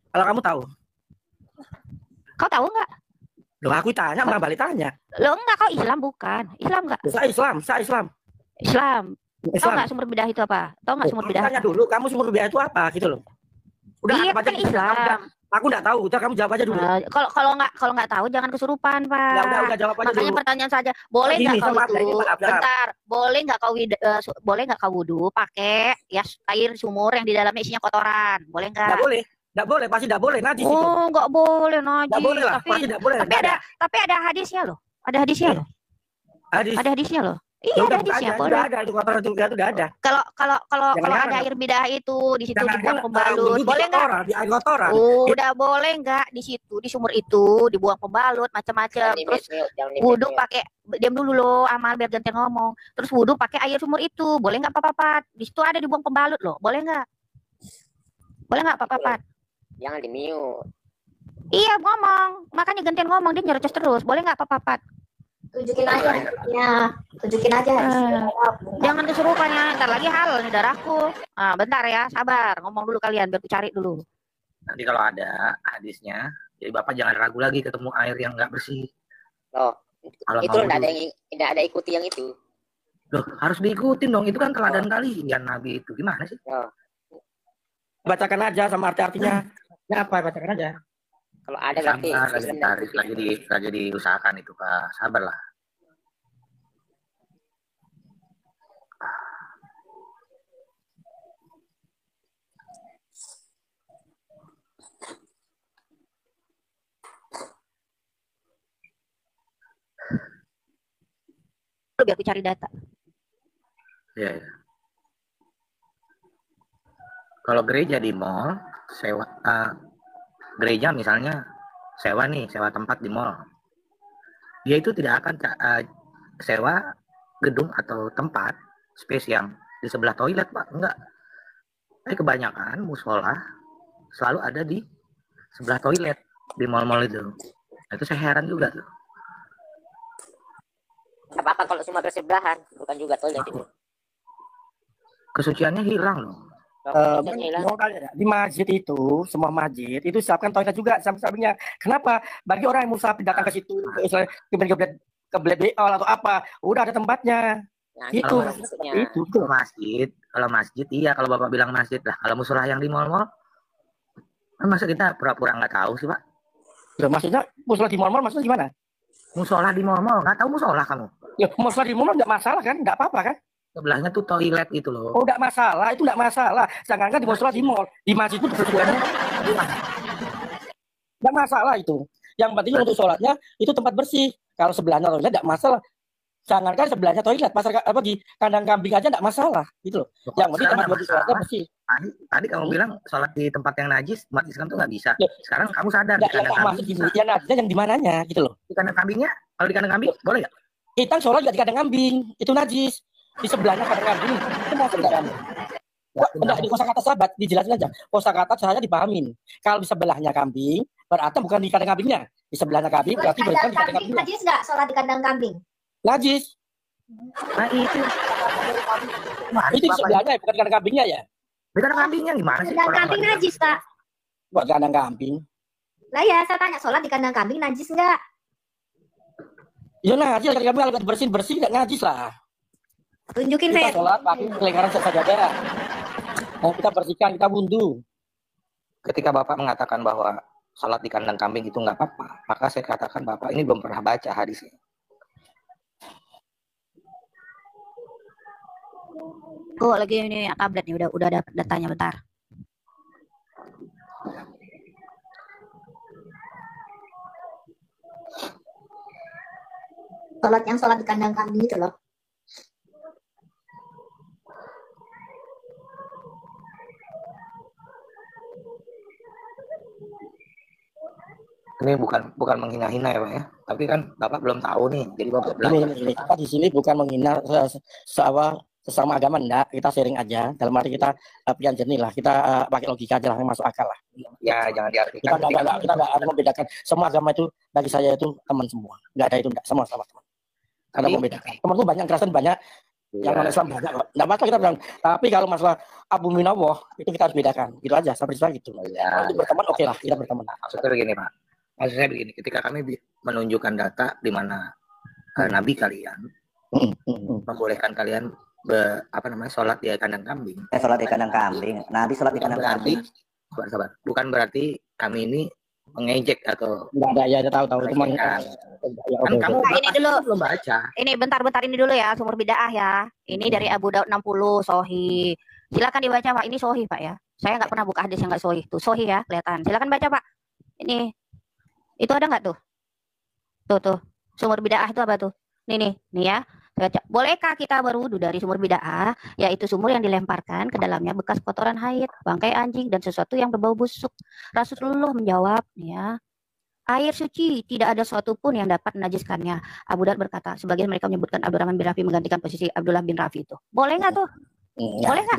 Kalau kamu tahu. Kau tahu nggak? Loh, aku tanya, malah balik tanya. Lo enggak, kau Islam bukan? Islam nggak? Saya Islam, saya Islam. Islam. Tahu Islam. nggak sumber bidah itu apa? Tahu nggak sumber Aku bidah? tanya dulu, kamu sumur BA itu apa gitu loh. Udah Iya, apa aja kan gitu. Islam. Aku nggak tahu, udah kamu jawab aja dulu. Kalau nggak tahu jangan kesurupan, Pak. Udah jawab aja Makanya dulu. pertanyaan saja, boleh Gini, nggak kau maaf ya, ini itu? maaf ya. Bentar, boleh nggak kau wudhu pakai ya air sumur yang di dalamnya isinya kotoran? Boleh Nggak nggak? boleh, nggak boleh, pasti nggak boleh, najis itu. Oh, nggak boleh najis. Nggak boleh lah, Tapi pasti nggak boleh. tapi ada hadisnya loh. Ada hadisnya loh. Hadis. Ada hadisnya loh. Ya Iya, udah, ada hadisnya. aja, Boleh. udah ada itu kotoran itu udah ada. Kalau Jangan ada air bidah itu di situ Jangan dibuang ada pembalut, wudhu di boleh nggak? kotoran, di air kotoran. Udah boleh nggak di situ di sumur itu dibuang pembalut macam-macam. Terus wudhu pakai diam dulu lo amal biar gantian ngomong. Terus wudhu pakai air sumur itu boleh nggak Pak? Di situ ada dibuang pembalut loh, boleh nggak? Boleh nggak Pak? Jangan di mute. Iya ngomong, makanya gantian ngomong dia nyerocos terus. Boleh nggak Pak? Tunjukin aja hadisnya. Tunjukin aja hadisnya. Jangan kesurupan ya, ntar lagi halal nih darahku. Bentar ya, sabar. Ngomong dulu kalian, biar ku cari dulu. Nanti kalau ada hadisnya, jadi Bapak jangan ragu lagi ketemu air yang nggak bersih. Loh, Kalau itu mau tidak ada ikuti yang itu. Loh, harus diikutin dong. Itu kan teladan kalian Nabi itu. Gimana sih? Bacakan aja sama arti-artinya. Ya apa, bacakan aja. Kalau ada berarti Sabar, lagi diusahakan itu Pak. Sabarlah. Biar aku cari data. Iya. Kalau gereja di mall, sewa gereja misalnya sewa tempat di mall. Dia itu tidak akan sewa gedung atau tempat space yang di sebelah toilet, Pak. Enggak. Tapi kebanyakan musola selalu ada di sebelah toilet di mall-mall itu. Nah, itu saya heran juga tuh. apa-apa kalau cuma bersebelahan, bukan juga toilet itu. Kesuciannya hilang loh. Mau tanya, di masjid itu, semua masjid itu siapkan toilet juga samping-sampingnya. Kenapa? Bagi orang yang musafir datang ke situ, ke BO atau apa, udah ada tempatnya. Nah, Itu, itu. Kalau masjid iya, kalau Bapak bilang masjid lah. Kalau musola yang di mall-mall, masa kita pura-pura nggak tahu sih Pak? Ya, maksudnya musola di mall-mall maksudnya gimana? Musola di mall-mall, nggak tahu musola kamu? Ya, musola di mall nggak masalah kan, nggak apa-apa kan? Sebelahnya tuh toilet gitu loh. Oh, nggak masalah, itu nggak masalah. Jangan di musola di mall, di masjid itu tujuannya nggak masalah itu. Yang penting untuk sholatnya itu tempat bersih. Kalau sebelahnya toilet nggak masalah. Jangankan sebelahnya toilet, pasar apa di kandang kambing aja nggak masalah, gitu loh. Yang penting tempat sholatnya bersih. Tadi kamu bilang sholat di tempat yang najis, umat Islam tuh nggak bisa. Sekarang kamu sadar di Nggak, kandang yang kambing. maksud gini, ya najisnya yang di mananya, gitu loh. Di kandang kambingnya, kalau di kandang kambing boleh nggak? Kita sholat juga di kandang kambing, itu najis. Di sebelahnya kandang kambing, itu masuk nggak kamu? Enggak, di kosakata sahabat, dijelasin aja. Kosakata saya dipahamin. Kalau di sebelahnya kambing, berarti bukan di kandang kambingnya. Di sebelahnya kambing, berarti bukan di kandang kambing. Najis nggak sholat di kandang kambing? Najis. Nah itu. Itu di sebelahnya, bukan di kandang kambingnya ya. Di kandang kambingnya gimana sih? Kandang kambing najis, Pak. Buat kandang kambing. Lah ya, saya tanya sholat di kandang kambing najis nggak? Ya najis, kandang kambing kalau bersih nggak najis lah. Tunjukin, Kita Fer. sholat pakai lingkaran sajadah. Nah, kita bersihkan, kita wudhu. Ketika Bapak mengatakan bahwa sholat di kandang kambing itu nggak apa-apa, maka saya katakan Bapak ini belum pernah baca hadisnya. Oh, lagi ini tablet nih, udah ada datanya, bentar. Sholat di kandang kambing itu loh. Ini bukan menghina-hina ya Pak ya, tapi kan Bapak belum tahu nih, jadi Bapak belajar. Ini kita di sini bukan menghina sesama agama, enggak, kita sharing aja, dalam arti kita pikiran jernih lah, kita pakai logika aja lah, masuk akal lah. Ya jangan diartikan. Kita nggak harus membedakan, semua agama itu bagi saya itu teman semua, nggak ada itu, enggak, semua sama teman. Ada membedakan, temanku banyak kerasan, banyak yang non Islam banyak kok, nggak masalah kita bilang. Tapi kalau masalah Abu Minawah itu kita harus bedakan, gitu aja, sampai gitu. Ya, kalau berteman oke lah, kita berteman. Maksudnya begini Pak, maksud saya begini, ketika kami menunjukkan data di mana Nabi kalian membolehkan kalian sholat di kandang kambing. Sholat di kandang kambing. Nabi sholat di kandang kambing. Sabar. Bukan berarti kami ini mengejek atau nggak ada, ya tahu itu kan kamu ini dulu belum baca. Ini bentar ini dulu ya, sumber bid'ah ya. Ini dari Abu Daud 60 Sahih. Silakan dibaca Pak. Ini Sahih Pak ya. Saya nggak pernah buka hadis yang nggak Sahih. Tuh Sahih ya, kelihatan. Silakan baca Pak. Ini itu ada nggak tuh? Tuh sumber bid'ah itu apa tuh? Nih ya. Baca. Bolehkah kita berwudu dari sumur bid'ah, yaitu sumur yang dilemparkan ke dalamnya bekas kotoran haid, bangkai anjing, dan sesuatu yang berbau busuk? Rasulullah menjawab, ya, air suci, tidak ada sesuatu pun yang dapat menajiskannya. Abu Daud berkata, sebagian mereka menyebutkan Abdurrahman bin Rafi menggantikan posisi Abdullah bin Rafi itu. Boleh nggak tuh? Boleh nggak?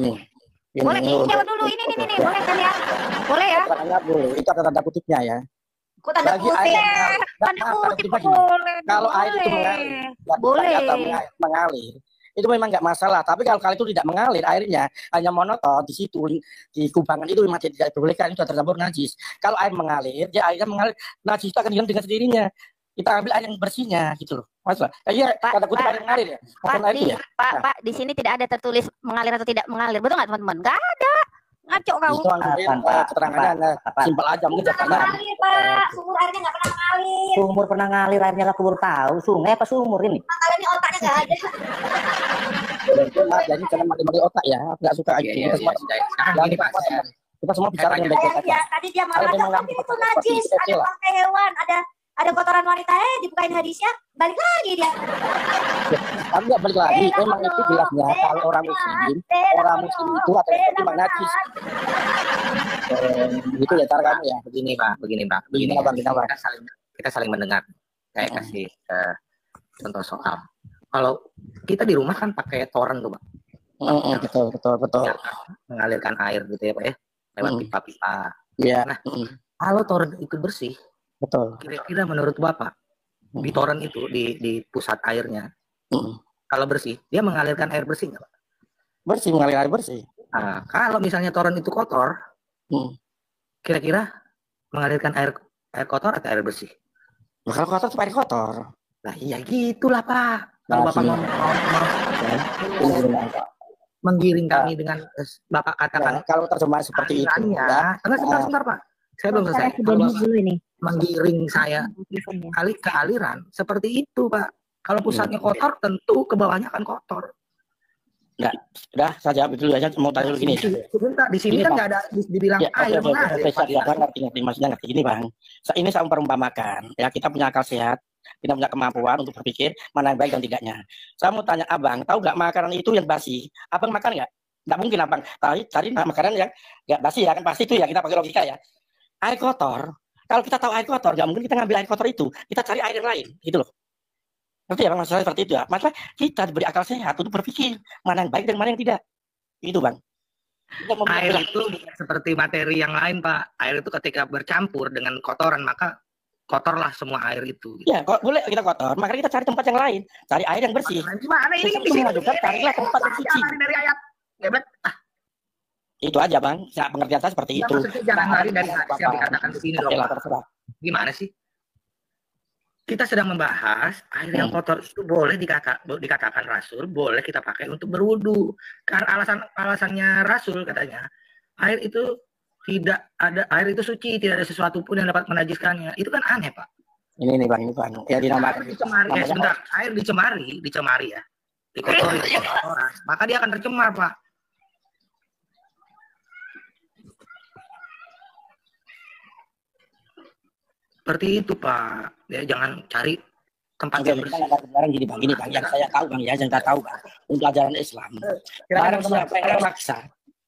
Boleh, jawab dulu. Ini, boleh kan ya? Boleh ya? Boleh, itu ada tanda kutipnya ya. Kok tanda kutip? Tanda kutip boleh. Kalau air itu mengalir, itu memang nggak masalah. Tapi kalau kali itu tidak mengalir, airnya hanya monoton di situ, di kubangan itu memang tidak diperbolehkan, itu sudah tercampur najis. Kalau air mengalir, airnya mengalir, najis itu akan hilang dengan sendirinya. Kita ambil air yang bersihnya, gitu loh. Masalah. Iya, tanda kutip air mengalir ya. Pak, di sini tidak ada tertulis mengalir atau tidak mengalir, betul nggak teman-teman? Nggak ada. Ngaco kau. Itu keterangannya simpel aja, mungkin mengalir Pak, sumur airnya nggak pernah mengalir. Sumur pernah ngalir, airnya lah kubur tahu. Sungai apa sumur ini? Makanya ini otaknya nggak ada. Jadi jangan mati-mati otak ya, nggak suka aja. Kita semua bicara dengan baik-baik aja. Tadi dia malah tapi itu najis, ada bangkai hewan, ada kotoran wanita, dibukain hadisnya, balik lagi dia. Tapi nggak balik lagi, memang itu jelasnya kalau orang muslim itu atau memang najis. Gitu ya cara kamu ya. Begini Pak. Kita saling mendengar. Saya kasih contoh soal. Kalau kita di rumah kan pakai toren tuh Pak. Betul. Ya, mengalirkan air gitu ya Pak ya, lewat pipa-pipa. Iya. Nah, kalau toren itu bersih, betul. Kira-kira menurut Bapak, di toren itu di pusat airnya, kalau bersih, dia mengalirkan air bersih nggak Pak? Bersih, mengalir air bersih. Nah, kalau misalnya toren itu kotor, kira-kira mengalirkan air kotor atau air bersih? Nah, kalau kotor itu air kotor. Nah iya gitulah Pak. Kalau Bapak mau menggiring kami dengan Bapak katakan, kalau terjemahan seperti itu, sebentar Pak. Saya belum selesai. Kalau menggiring saya ke aliran seperti itu Pak. Kalau pusatnya kotor, tentu ke bawahnya akan kotor. Enggak, sudah saya jawab dulu aja, mau tanya begini. Sebentar, di sini kan nggak ada dibilang air mengalir. Ngerti, maksudnya ngerti gini Bang. Ini saya perumpamakan, ya kita punya akal sehat, kita punya kemampuan untuk berpikir mana yang baik dan tidaknya. Saya mau tanya Abang, tahu nggak makanan itu yang basi? Abang makan nggak? Nggak mungkin Abang. Cari makanan yang nggak basi ya kan, pasti itu ya, kita pakai logika ya. Air kotor, kalau kita tahu air kotor, nggak mungkin kita ngambil air kotor itu, kita cari air yang lain, gitu loh. Ngerti ya Bang, maksudnya seperti itu ya. Masalah kita diberi akal sehat untuk berpikir mana yang baik dan mana yang tidak. Itu Bang. Air itu bukan seperti materi yang lain Pak. Air itu ketika bercampur dengan kotoran maka kotorlah semua air itu. Ya, kok boleh kita kotor, makanya kita cari tempat yang lain, cari air yang bersih. Gimana ini? Mengajukan carilah tempat yang suci. Dari ayat. Itu aja Bang, pengertian saya seperti itu. Jangan lari dari hadis yang dikatakan di sini loh Pak. Gimana sih? Kita sedang membahas air yang kotor itu boleh dikatakan Rasul, boleh kita pakai untuk berwudu. Karena alasannya Rasul katanya, air itu tidak ada air itu suci, tidak ada sesuatu pun yang dapat menajiskannya. Itu kan aneh, Pak. Ini nih Bang, ya dinamakan Air dicemari, sebentar, air dicemari ya, dikotori orang, maka dia akan tercemar, Pak. Seperti itu, Pak. Ya, jangan cari tempat yang bersih. Sekarang gini Bang, yang saya tahu Bang ya, yang saya tahu Bang, untuk ajaran Islam.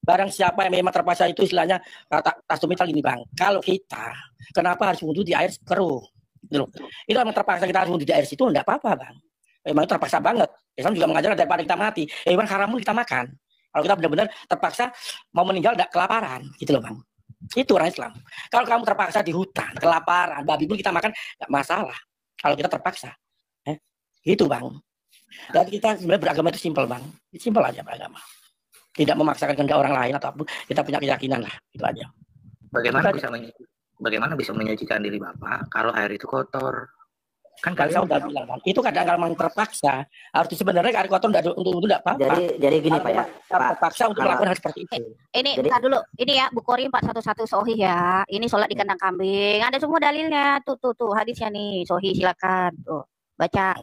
Barang siapa yang memang terpaksa itu istilahnya kata tasumita gini Bang. Kalau kita, kenapa harus wudhu di air keruh? Gitu loh. Itu memang terpaksa kita harus wudhu di air situ, enggak apa-apa Bang. Memang terpaksa banget. Islam juga mengajarkan daripada kita mati, hewan haram pun kita makan. Kalau kita benar-benar terpaksa mau meninggal enggak kelaparan, gitu loh Bang. Itu orang Islam. Kalau kamu terpaksa di hutan, kelaparan, babi pun kita makan enggak masalah. Kalau kita terpaksa. Gitu Bang. Dan kita sebenarnya beragama itu simpel Bang. Simpel aja beragama. Tidak memaksakan kehendak orang lain ataupun kita punya keyakinan lah. Itu aja. Bagaimana bisa menyucikan diri Bapak kalau air itu kotor? Kan saya udah bilang Bang, itu kadang kalau memang terpaksa, harus sebenarnya air kotor untuk enggak apa-apa. Jadi gini Pak ya. Terpaksa untuk melakukan hal seperti itu. Ini bentar dulu. Ini ya Bukhari 411 Sahih ya. Ini sholat di kandang kambing. Ada semua dalilnya. Tuh hadisnya nih. Sahih silakan. Tuh baca.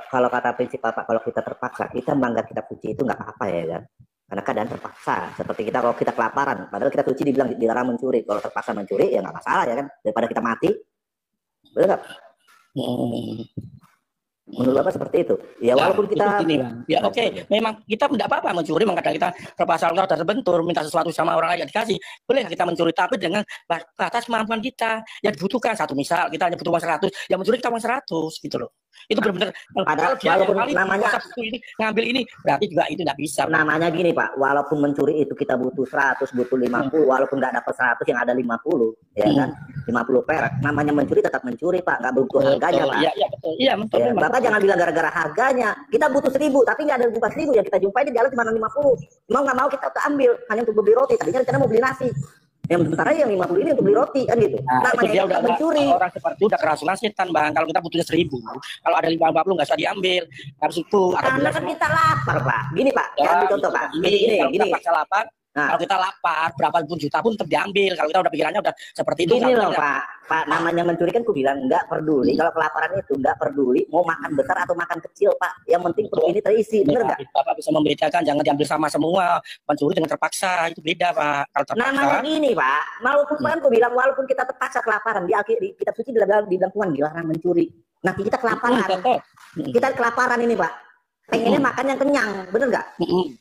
Kalau kata prinsip Bapak, kalau kita terpaksa, kita melanggar kitab suci itu nggak apa-apa ya kan? Karena keadaan terpaksa. Seperti kita kalau kita kelaparan, padahal kita suci dilarang mencuri. Kalau terpaksa mencuri ya nggak masalah ya kan? Daripada kita mati, betul nggak? Menurut Bapak seperti itu. Ya walaupun kita gini, Bang. Ya oke, memang kita tidak apa-apa mencuri, kadang kita terpaksa Allah sudah terbentur, minta sesuatu sama orang lain dikasih. Boleh kita mencuri, tapi dengan batas kemampuan kita yang dibutuhkan. Satu misal kita hanya butuh uang 100, yang mencuri kita uang 100 gitu loh. Itu benar-benar kalau dia namanya ngambil ini berarti juga itu tidak bisa. Namanya gini Pak, walaupun mencuri itu kita butuh 100, butuh 50, walaupun nggak dapat 100 yang ada 50, ya kan? 50 perak. Namanya mencuri tetap mencuri Pak, nggak butuh harganya Pak. Iya betul. Iya betul. Ya, Bapak jangan bilang gara-gara harganya. Kita butuh 1000, tapi nggak ada bukan 1000 yang kita jumpai di jalan cuma 50. Mau nggak mau kita ambil hanya untuk beli roti. Tadinya rencana mau beli nasi. Yang sementara yang 50 ini untuk beli roti kan gitu. Namanya dia udah mencuri. Orang seperti itu udah kerasukan setan Bang. Kalau kita butuhnya 1000, kalau ada 50 nggak usah diambil. Harus itu. Karena kan kita lapar Pak. Gini Pak, saya ambil contoh Pak. Gini. Kita paksa lapar. Nah, kalau kita lapar, berapa pun juta pun tetap diambil. Kalau kita udah pikirannya udah seperti itu. Ini loh Pak, namanya mencuri kan aku bilang nggak peduli. Kalau kelaparan itu nggak peduli mau makan besar atau makan kecil Pak. Yang penting perut ini terisi, bener nggak? Bapak bisa membedakan, jangan diambil sama semua. Mencuri dengan terpaksa itu beda Pak. Kalau terpaksa. Namanya gini Pak, walaupun kan aku bilang walaupun kita terpaksa kelaparan di kitab suci dibilang Tuhan dilarang mencuri. Nah kita kelaparan, kita kelaparan ini Pak. Pengennya makan yang kenyang, bener nggak?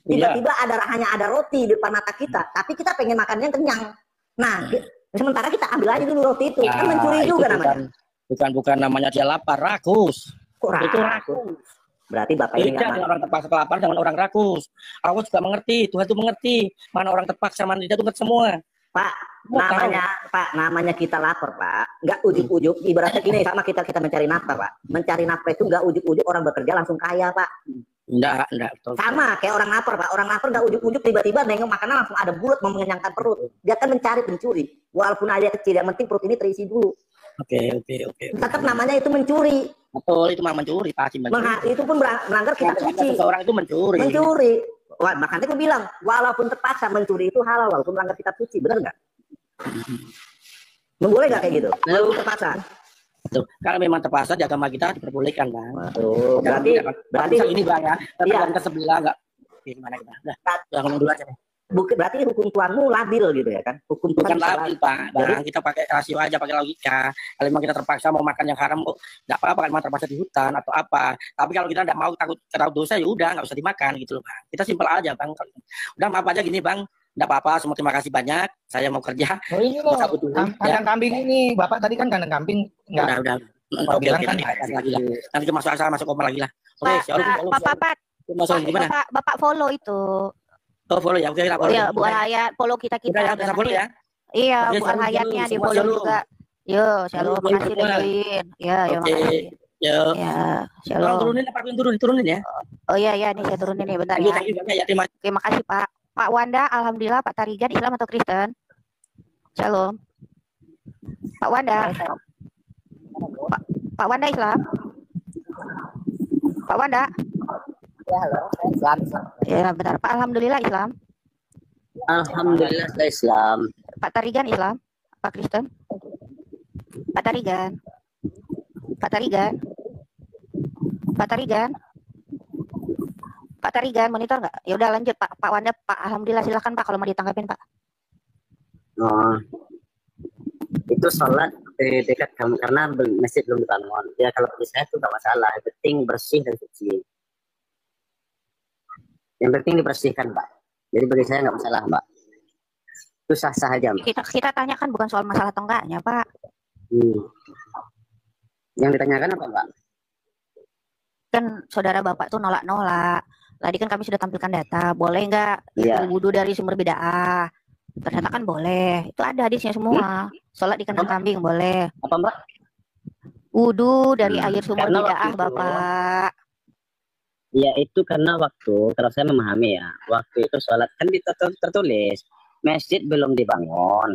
Tiba-tiba hanya ada roti di depan mata kita, tapi kita pengen makan yang kenyang. Nah, sementara kita ambil aja dulu roti itu, kan mencuri juga namanya. Bukan namanya dia lapar, rakus. Kok rakus? Itu rakus. Berarti Bapak ini nggak orang terpaksa kelaparan dengan orang rakus. Allah juga mengerti, Tuhan itu mengerti. Mana orang terpaksa, mana tidak mengerti semua. Pak, namanya kita lapar Pak, nggak ujuk-ujuk. Ibaratnya gini, sama kita mencari nafkah Pak. Mencari nafkah itu nggak ujuk-ujuk orang bekerja langsung kaya Pak. Enggak. Sama kayak orang lapar Pak. Orang lapar nggak ujuk-ujuk tiba-tiba nengok makanan langsung ada bulat mau mengenyangkan perut. Dia kan mencuri. Walaupun ada kecil, yang penting perut ini terisi dulu. Oke. Tetap namanya itu mencuri. Betul, itu mah mencuri pasti mencuri. Itu pun melanggar kitab suci. Seseorang itu mencuri. Wah, makanya aku bilang, walaupun terpaksa mencuri itu halal, walaupun melanggar kitab suci, benar nggak? Boleh nggak kayak gitu? Walaupun terpaksa. Tuh, kalau memang terpaksa di agama kita diperbolehkan Bang. Berarti ini Bang ya. Tapi kita sebelah nggak. Gimana kita? Udah ngomong dulu aja deh. Berarti hukum Tuhanmu labil gitu ya kan? Hukum Tuhan bukan labil Pak. Bang, kita pakai rasio aja, pakai logika. Kalau memang kita terpaksa mau makan yang haram, nggak apa-apa. Kalau memang terpaksa di hutan atau apa. Tapi kalau kita nggak mau takut dosa ya udah nggak usah dimakan gitu loh Bang. Kita simpel aja Bang. Udah maaf aja gini Bang. Nggak apa-apa. Semua terima kasih banyak. Saya mau kerja. Oh ini loh. Kandang kambing ini. Bapak tadi kan kandang kambing. Udah. Oke. Nanti masuk asal masuk komar lagi lah. Oke. Bapak follow itu. Oh follow ya, oke kita follow. Iya, Bu Hayat follow kita. Udah ya, bisa follow ya. Iya, Bu Hayatnya di follow juga. Yo, shalom, makasih Lewin. Ya, makasih. Yo. Ya, shalom. Turunin ya. Oh iya, nih saya turunin nih bentar ya. Terima kasih Pak. Pak Wanda, alhamdulillah. Pak Tarigan, Islam atau Kristen? Shalom. Pak Wanda. Pak Wanda Islam. Pak Wanda. Ya, halo. Islam. Ya, bentar. Pak, alhamdulillah Islam. Alhamdulillah saya Islam. Pak Tarigan Islam. Pak Kristen. Pak Tarigan. Pak Tarigan. Pak Tarigan. Pak Tarigan, monitor nggak? Ya udah lanjut Pak. Pak Wanda, Pak. Alhamdulillah silakan Pak kalau mau ditanggapin Pak. Oh, itu sholat di dekat kamu karena masjid belum dibangun. Ya kalau bagi saya itu nggak masalah. Yang penting bersih dan suci. Yang penting dibersihkan, Pak. Jadi bagi saya nggak masalah, Mbak. Itu sah-sah aja, Mbak. Kita tanyakan bukan soal masalah atau enggaknya Pak. Yang ditanyakan apa, Mbak? Kan saudara Bapak tuh nolak-nolak. Tadi kan kami sudah tampilkan data. Boleh nggak wudhu dari sumber bid'ah? Ternyata kan boleh. Itu ada hadisnya semua. Sholat di kandang kambing boleh. Apa, Mbak? Wudhu dari air sumber Karena bid'ah, waktu itu- Bapak. Ya itu karena kalau saya memahami ya, waktu itu sholat kan tertulis masjid belum dibangun.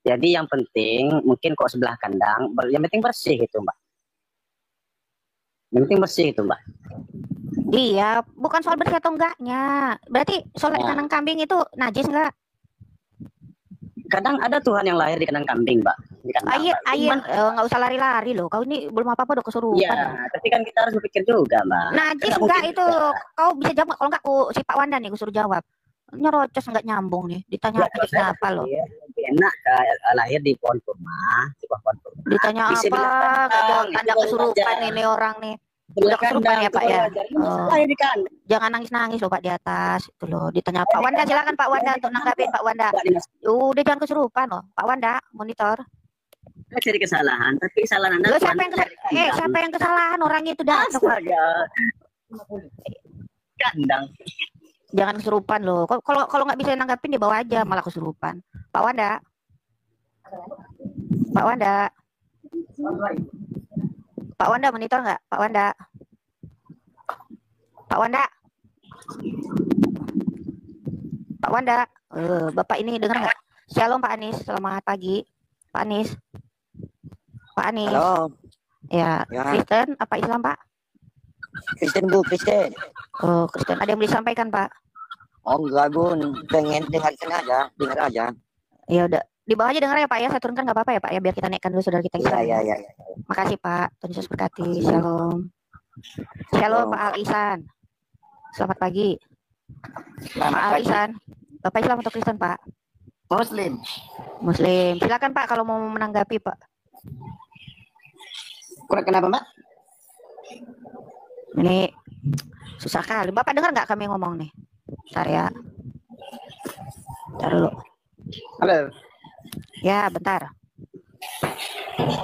Jadi yang penting mungkin kok sebelah kandang, yang penting bersih itu, Mbak. Yang penting bersih itu, Mbak. Iya, bukan soal bersih atau enggaknya. Berarti sholat di Nah. kandang kambing itu najis enggak? Kadang ada Tuhan yang lahir di kandang kambing, Mbak. Di kandang, Air, Mbak. nggak usah lari-lari loh. Kau ini belum apa-apa udah kesurupan. Iya, tapi kan kita harus berpikir juga, Mbak. Najis Kan enggak mungkin itu? juga. Kau bisa jawab. Kalau enggak, si Pak Wanda nih, gue suruh jawab. Nyerocos enggak nyambung nih. Ditanya Ya, apa kalau saya apa loh? berpikir, lebih enak lahir di pohon kurma, di pohon kurma. Ditanya Di apa? sebelah kandang, Nggak jawab itu tanda baru kesurupan wajar. ini orang nih. Sebelah Udah kesurupan kandang, ya, itu Pak, baru ya? wajar. Ini Oh. masih lahir di kandang. Jangan nangis-nangis loh Pak di atas. Itu loh. Ditanya Pak Wanda, silakan Pak Wanda untuk nanggapin Pak Wanda. Mbak, dimas- Udah jangan kesurupan loh. Pak Wanda, monitor. Saya cari kesalahan, tapi kesalahan Anda Loh, Tuhan siapa yang lahir di kandang. siapa yang kesalahan? Orangnya itu datang. Astaga. Kandang. Jangan kesurupan loh. Kalau nggak bisa nanggapin dibawa aja malah kesurupan. Pak Wanda. Pak Wanda. Pak Wanda monitor nggak? Pak Wanda. Pak Wanda. Pak Wanda. Bapak ini dengar nggak? Shalom Pak Anies. Selamat pagi. Pak Anies. Pak Anies. Halo, Ya. ya. Kristen apa Islam Pak? Kristen Bu, Kristen. Oh Kristen. Ada yang mau disampaikan Pak? Oh enggak Bu, pengen dengarkan aja, dengar aja. Ya udah. Di bawah aja dengar ya Pak ya. Saya turunkan nggak apa-apa ya Pak ya. Biar kita naikkan dulu saudara kita. Iya, iya. Makasih Pak. Tuhan Yesus berkati. Shalom. Shalom Pak Al Ihsan. Selamat pagi. Pak Al Ihsan. Bapak Islam atau Kristen Pak? Muslim. Muslim. Silakan Pak kalau mau menanggapi Pak. Kurang kenapa, Mbak? Ini susah kali. Bapak dengar nggak kami ngomong nih? Bentar ya. Bentar dulu. Halo. Ya bentar. Nih.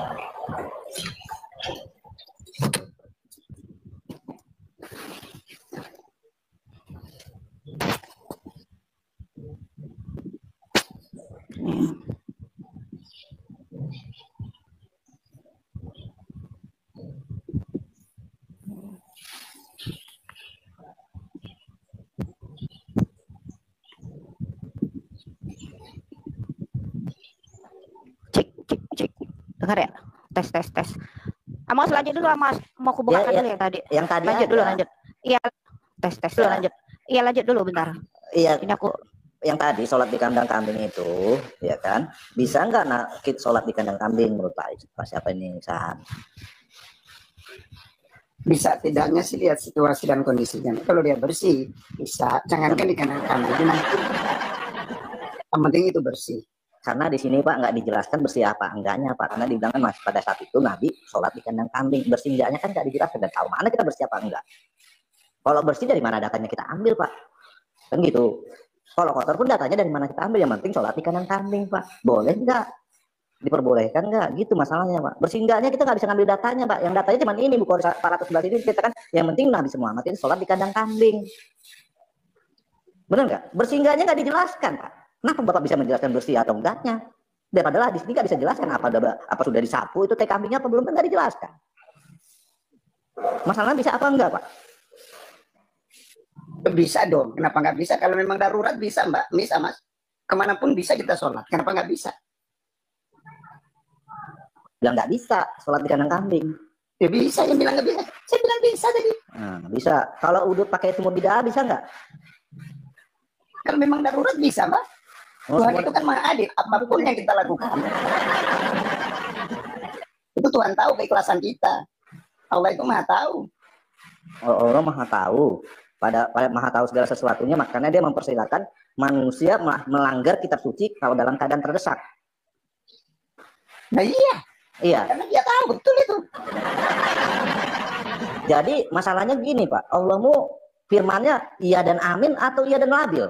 Cek. Dengar ya? Tes. Amos lanjut dulu Amos. Mau aku bukakan dulu yang tadi. Yang tadi Lanjut dulu ada. lanjut. Iya. Tes dulu lanjut. Iya lanjut dulu bentar. Iya, Ini aku yang tadi sholat di kandang kambing itu, ya kan? Bisa nggak sholat di kandang kambing menurut Pak siapa ini Sahan? Bisa tidaknya sih lihat situasi dan kondisinya. Kalau dia bersih bisa, jangankan di kandang kambing nanti. Yang penting itu bersih. Karena di sini Pak nggak dijelaskan bersih apa enggaknya Pak, karena dibilang kan pada saat itu Nabi sholat di kandang kambing, bersih enggaknya kan nggak dijelaskan, dan tahu mana kita bersih apa enggak. Kalau bersih dari mana datanya kita ambil Pak, kan gitu. Kalau kotor pun datanya dari mana kita ambil, yang penting sholat di kandang kambing Pak. Boleh nggak? Diperbolehkan nggak? Gitu masalahnya Pak. Bersih enggaknya kita nggak bisa ngambil datanya Pak, yang datanya cuma ini buku 411 ini kita kan, yang penting Nabi Muhammad ini sholat di kandang kambing. Benar nggak? Bersih enggaknya nggak dijelaskan Pak. Kenapa Bapak bisa menjelaskan bersih atau enggaknya? Daripada di sini nggak bisa jelaskan apa sudah disapu itu teh kambingnya apa belum, kan nggak dijelaskan. Masalahnya bisa apa enggak Pak? Bisa dong. Kenapa nggak bisa? Kalau memang darurat bisa Mbak, bisa Mas. Kemanapun bisa kita sholat. Kenapa nggak bisa? Bilang nggak bisa sholat di kandang kambing. Ya bisa, yang bilang nggak bisa. Saya bilang bisa tadi. Nah, bisa. Kalau udut pakai sumur bid'ah bisa nggak? Kalau memang darurat bisa, Pak. Oh, Tuhan semua- itu kan maha adil. Apapun yang kita lakukan, itu Tuhan tahu keikhlasan kita. Allah itu maha tahu. Allah maha tahu. Pada maha tahu segala sesuatunya, makanya dia mempersilahkan manusia melanggar kitab suci kalau dalam keadaan terdesak. Nah iya, Iya. karena dia tahu betul itu. Jadi masalahnya gini Pak, Allah mau firmannya iya dan amin atau iya dan labil?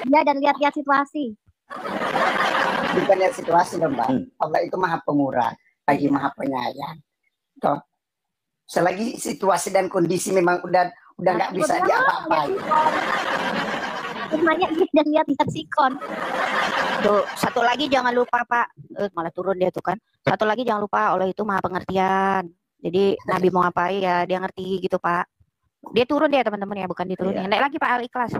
Ya, dan lihat-lihat situasi. Bukan lihat situasi dong, Pak. Hmm. Allah itu maha pemurah, lagi maha penyayang. Toh, selagi situasi dan kondisi memang udah nggak bisa diapa-apain. Sebenarnya dan lihat-lihat sikon. Tuh, satu lagi jangan lupa Pak, malah turun dia tuh kan. Satu lagi jangan lupa Allah itu maha pengertian. Jadi Nabi mau ngapain ya dia ngerti gitu Pak. Dia turun dia teman-teman ya, bukan diturunin. Iya. Naik lagi Pak Al-Ikhlas.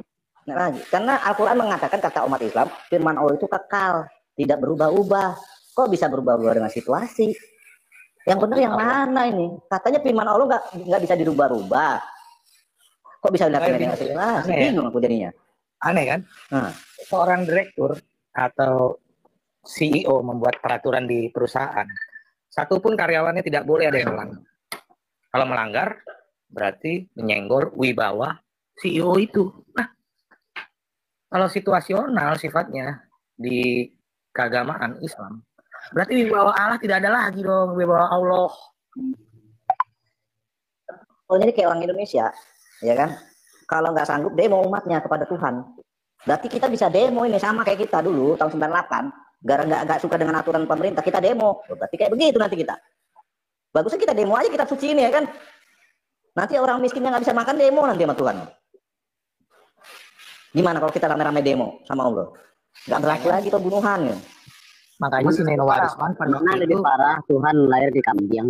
Nah, lagi. Karena Al-Quran mengatakan kata umat Islam, firman Allah itu kekal, tidak berubah-ubah. Kok bisa berubah-ubah dengan situasi? Yang benar yang mana ini? Katanya firman Allah nggak bisa dirubah-ubah. Kok bisa dilakukan dengan situasi? Aneh ya? Bingung aku jadinya. Aneh kan? Nah. Seorang direktur atau CEO membuat peraturan di perusahaan, satupun karyawannya tidak boleh ada yang melanggar. Kalau melanggar, berarti menyenggol wibawa CEO itu. Nah, kalau situasional sifatnya di keagamaan Islam, berarti wibawa Allah tidak ada lagi dong, wibawa Allah. Oh, jadi kayak orang Indonesia, ya kan? Kalau nggak sanggup demo umatnya kepada Tuhan. Berarti kita bisa demo ini sama kayak kita dulu tahun 98. Gara nggak suka dengan aturan pemerintah, kita demo. Berarti kayak begitu nanti kita. Bagusnya kita demo aja kitab suci ini ya kan. Nanti orang miskin yang nggak bisa makan demo nanti sama Tuhan. Gimana kalau kita rame-rame demo sama Allah? Nggak berlaku lagi pembunuhan ya. Makanya si Neno Warisman pada Mana waktu lebih itu parah Tuhan lahir di kambing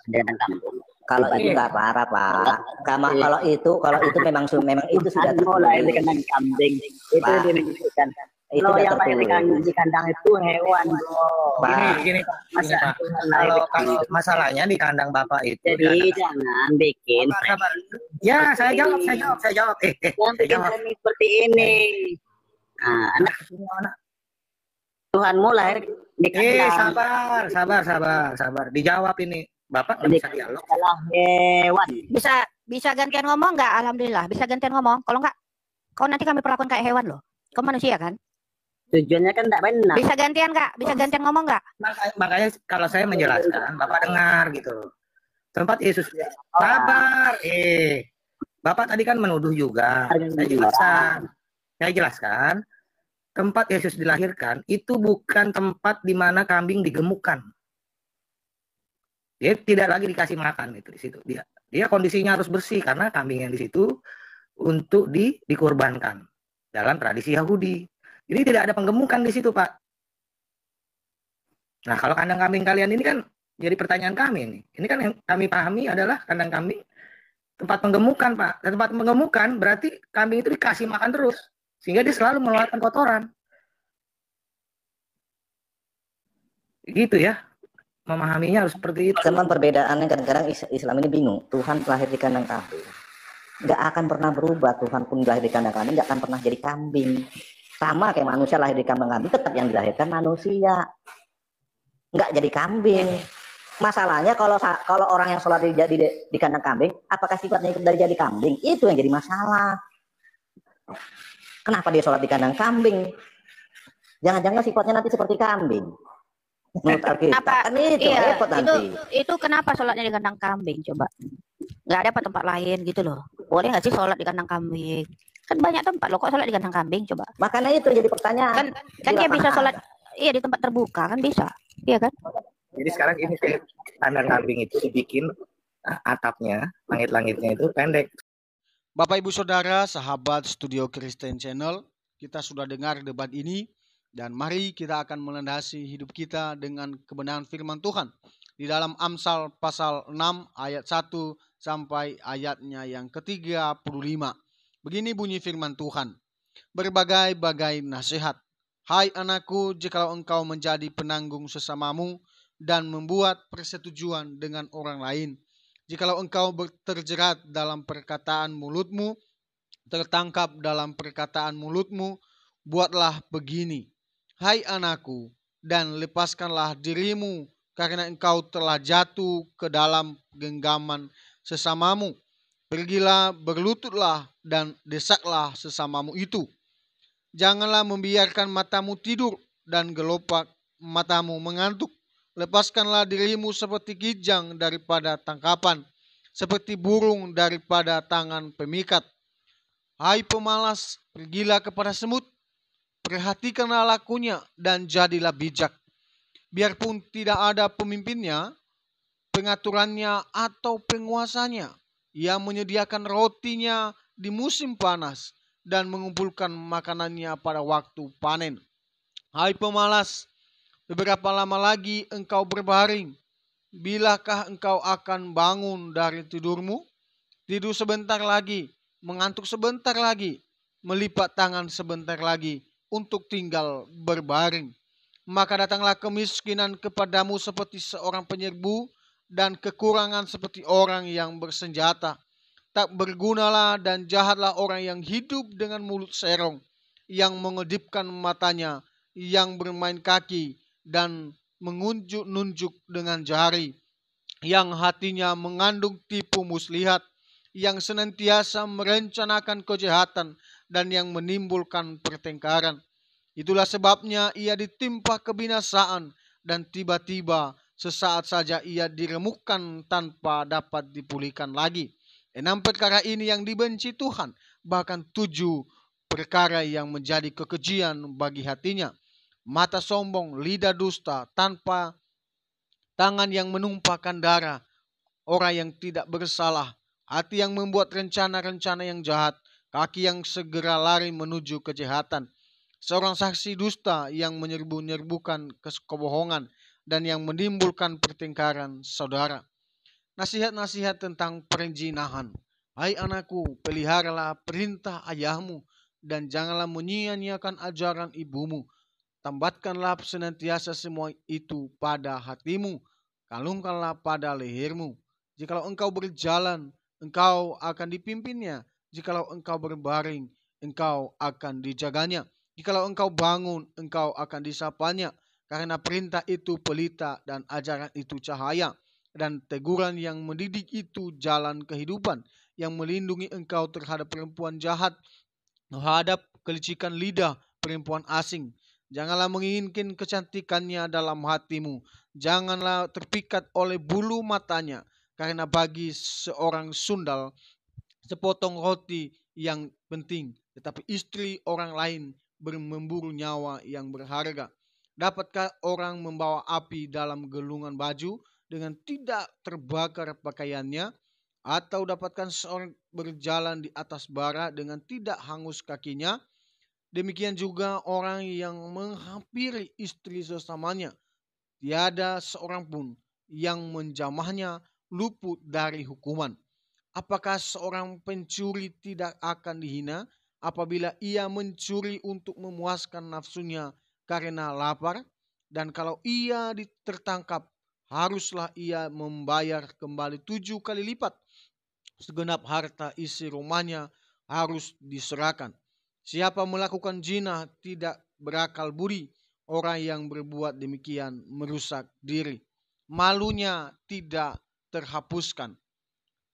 dengan kambing. Kalau itu nggak parah Pak. Kalau itu memang itu sudah Tuhan mau lahir di kandang kambing. Itu Pak. dimengertikan. Itu Kalau udah yang lahir tertulis. di kandang itu hewan, bro. gini Masa Pak. Tuhan lahir di Kalau kandang. masalahnya di kandang Bapak itu Jadi adalah- jangan bikin Sabar. Ya, saya jawab. jangan Saya bikin jawab. framing seperti ini. Nah, anak Tuhanmu lahir di kandang. sabar. Dijawab ini. Bapak nggak Jadi bisa dialog. adalah hewan. Bisa gantian ngomong nggak? Alhamdulillah, bisa gantian ngomong. Kalau nggak, kau nanti kami perlakukan kayak hewan loh. Kau manusia kan? Tujuannya kan tidak benar. Bisa gantian nggak? Bisa gantian ngomong nggak? Makanya kalau saya menjelaskan, Bapak dengar gitu. Tempat Yesus. Sabar. Bapak tadi kan menuduh juga. Saya jelaskan. Tempat Yesus dilahirkan itu bukan tempat di mana kambing digemukkan. Dia tidak lagi dikasih makan itu di situ. Dia kondisinya harus bersih karena kambing yang di situ untuk dikurbankan dalam tradisi Yahudi. Jadi tidak ada penggemukan di situ, Pak. Nah, kalau kandang kambing kalian ini kan jadi pertanyaan kami ini. Ini kan yang kami pahami adalah kandang kambing tempat penggemukan, Pak. Dan tempat penggemukan berarti kambing itu dikasih makan terus sehingga dia selalu mengeluarkan kotoran. Gitu ya. Memahaminya harus seperti itu. Cuman perbedaannya kadang-kadang Islam ini bingung. Tuhan lahir di kandang kambing. Nggak akan pernah berubah. Tuhan pun lahir di kandang kambing, nggak akan pernah jadi kambing. Sama kayak manusia lahir di kandang kambing, tetap yang dilahirkan manusia. Nggak jadi kambing. Masalahnya kalau orang yang sholat di kandang kambing, apakah sifatnya ikut dari jadi kambing? Itu yang jadi masalah. Kenapa dia sholat di kandang kambing? Jangan-jangan sifatnya nanti seperti kambing. Menurut Alkitab Kenapa? kan itu Iya, repot nanti. itu kenapa sholatnya di kandang kambing coba? Nggak ada apa tempat lain gitu loh. Boleh nggak sih sholat di kandang kambing? Kan banyak tempat loh, kok sholat di kandang kambing coba? Makanya itu jadi pertanyaan. Kan dia bisa sholat, iya di tempat terbuka kan bisa, iya kan? Jadi sekarang ini kandang kambing itu dibikin atapnya, langit-langitnya itu pendek. Bapak Ibu Saudara, sahabat Studio Kristen Channel, kita sudah dengar debat ini dan mari kita akan melandasi hidup kita dengan kebenaran firman Tuhan di dalam Amsal pasal 6 ayat 1 sampai ayatnya yang ke-35. Begini bunyi firman Tuhan. Berbagai-bagai nasihat Hai anakku, jikalau engkau menjadi penanggung sesamamu dan membuat persetujuan dengan orang lain, jikalau engkau terjerat dalam perkataan mulutmu, tertangkap dalam perkataan mulutmu, buatlah begini. Hai anakku, dan lepaskanlah dirimu karena engkau telah jatuh ke dalam genggaman sesamamu. Pergilah, berlututlah, dan desaklah sesamamu itu. Janganlah membiarkan matamu tidur dan gelopak matamu mengantuk. Lepaskanlah dirimu seperti kijang daripada tangkapan, seperti burung daripada tangan pemikat. Hai pemalas, pergilah kepada semut, perhatikanlah lakunya dan jadilah bijak. Biarpun tidak ada pemimpinnya, pengaturannya atau penguasanya, ia menyediakan rotinya di musim panas dan mengumpulkan makanannya pada waktu panen. Hai pemalas, beberapa lama lagi engkau berbaring? Bilakah engkau akan bangun dari tidurmu? Tidur sebentar lagi, mengantuk sebentar lagi, melipat tangan sebentar lagi untuk tinggal berbaring. Maka datanglah kemiskinan kepadamu seperti seorang penyerbu dan kekurangan seperti orang yang bersenjata. Tak bergunalah dan jahatlah orang yang hidup dengan mulut serong, yang mengedipkan matanya, yang bermain kaki dan mengunjuk-nunjuk dengan jari, yang hatinya mengandung tipu muslihat, yang senantiasa merencanakan kejahatan dan yang menimbulkan pertengkaran. Itulah sebabnya ia ditimpa kebinasaan dan tiba-tiba sesaat saja ia diremukkan tanpa dapat dipulihkan lagi. 6 perkara ini yang dibenci Tuhan, bahkan 7 perkara yang menjadi kekejian bagi hatinya. Mata sombong, lidah dusta, tanpa tangan yang menumpahkan darah, orang yang tidak bersalah, hati yang membuat rencana-rencana yang jahat, kaki yang segera lari menuju kejahatan, seorang saksi dusta yang menyerbu-nyerbukan kebohongan dan yang menimbulkan pertengkaran saudara. Nasihat-nasihat tentang perzinahan. Hai anakku, peliharalah perintah ayahmu dan janganlah menyia-nyiakan ajaran ibumu. Tambatkanlah senantiasa semua itu pada hatimu, kalungkanlah pada lehermu. Jikalau engkau berjalan, engkau akan dipimpinnya. Jikalau engkau berbaring, engkau akan dijaganya. Jikalau engkau bangun, engkau akan disapanya. Karena perintah itu pelita dan ajaran itu cahaya. Dan teguran yang mendidik itu jalan kehidupan, yang melindungi engkau terhadap perempuan jahat, terhadap kelicikan lidah perempuan asing. Janganlah menginginkan kecantikannya dalam hatimu. Janganlah terpikat oleh bulu matanya. Karena bagi seorang sundal, sepotong roti yang penting, tetapi istri orang lain memburu nyawa yang berharga. Dapatkah orang membawa api dalam gelungan baju dengan tidak terbakar pakaiannya? Atau dapatkah seorang berjalan di atas bara dengan tidak hangus kakinya? Demikian juga orang yang menghampiri istri sesamanya, tiada seorang pun yang menjamahnya luput dari hukuman. Apakah seorang pencuri tidak akan dihina apabila ia mencuri untuk memuaskan nafsunya karena lapar? Dan kalau ia tertangkap, haruslah ia membayar kembali 7 kali lipat. Segenap harta isi rumahnya harus diserahkan. Siapa melakukan zina tidak berakal budi. Orang yang berbuat demikian merusak diri. Malunya tidak terhapuskan.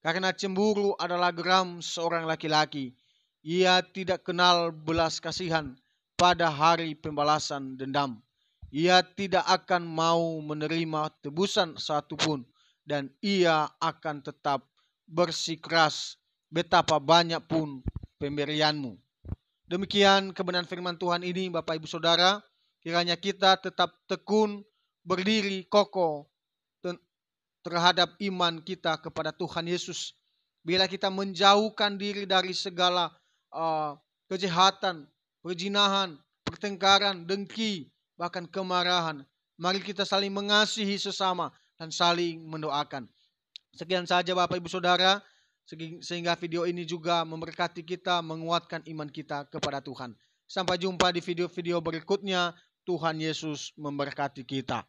Karena cemburu adalah geram seorang laki-laki. Ia tidak kenal belas kasihan pada hari pembalasan dendam. Ia tidak akan mau menerima tebusan satupun. Dan ia akan tetap bersikeras betapa banyak pun pemberianmu. Demikian kebenaran firman Tuhan ini, Bapak Ibu Saudara. Kiranya kita tetap tekun, berdiri kokoh terhadap iman kita kepada Tuhan Yesus. Bila kita menjauhkan diri dari segala kejahatan, perzinahan, pertengkaran, dengki, bahkan kemarahan, mari kita saling mengasihi sesama dan saling mendoakan. Sekian saja Bapak Ibu Saudara, sehingga video ini juga memberkati kita, menguatkan iman kita kepada Tuhan. Sampai jumpa di video-video berikutnya. Tuhan Yesus memberkati kita.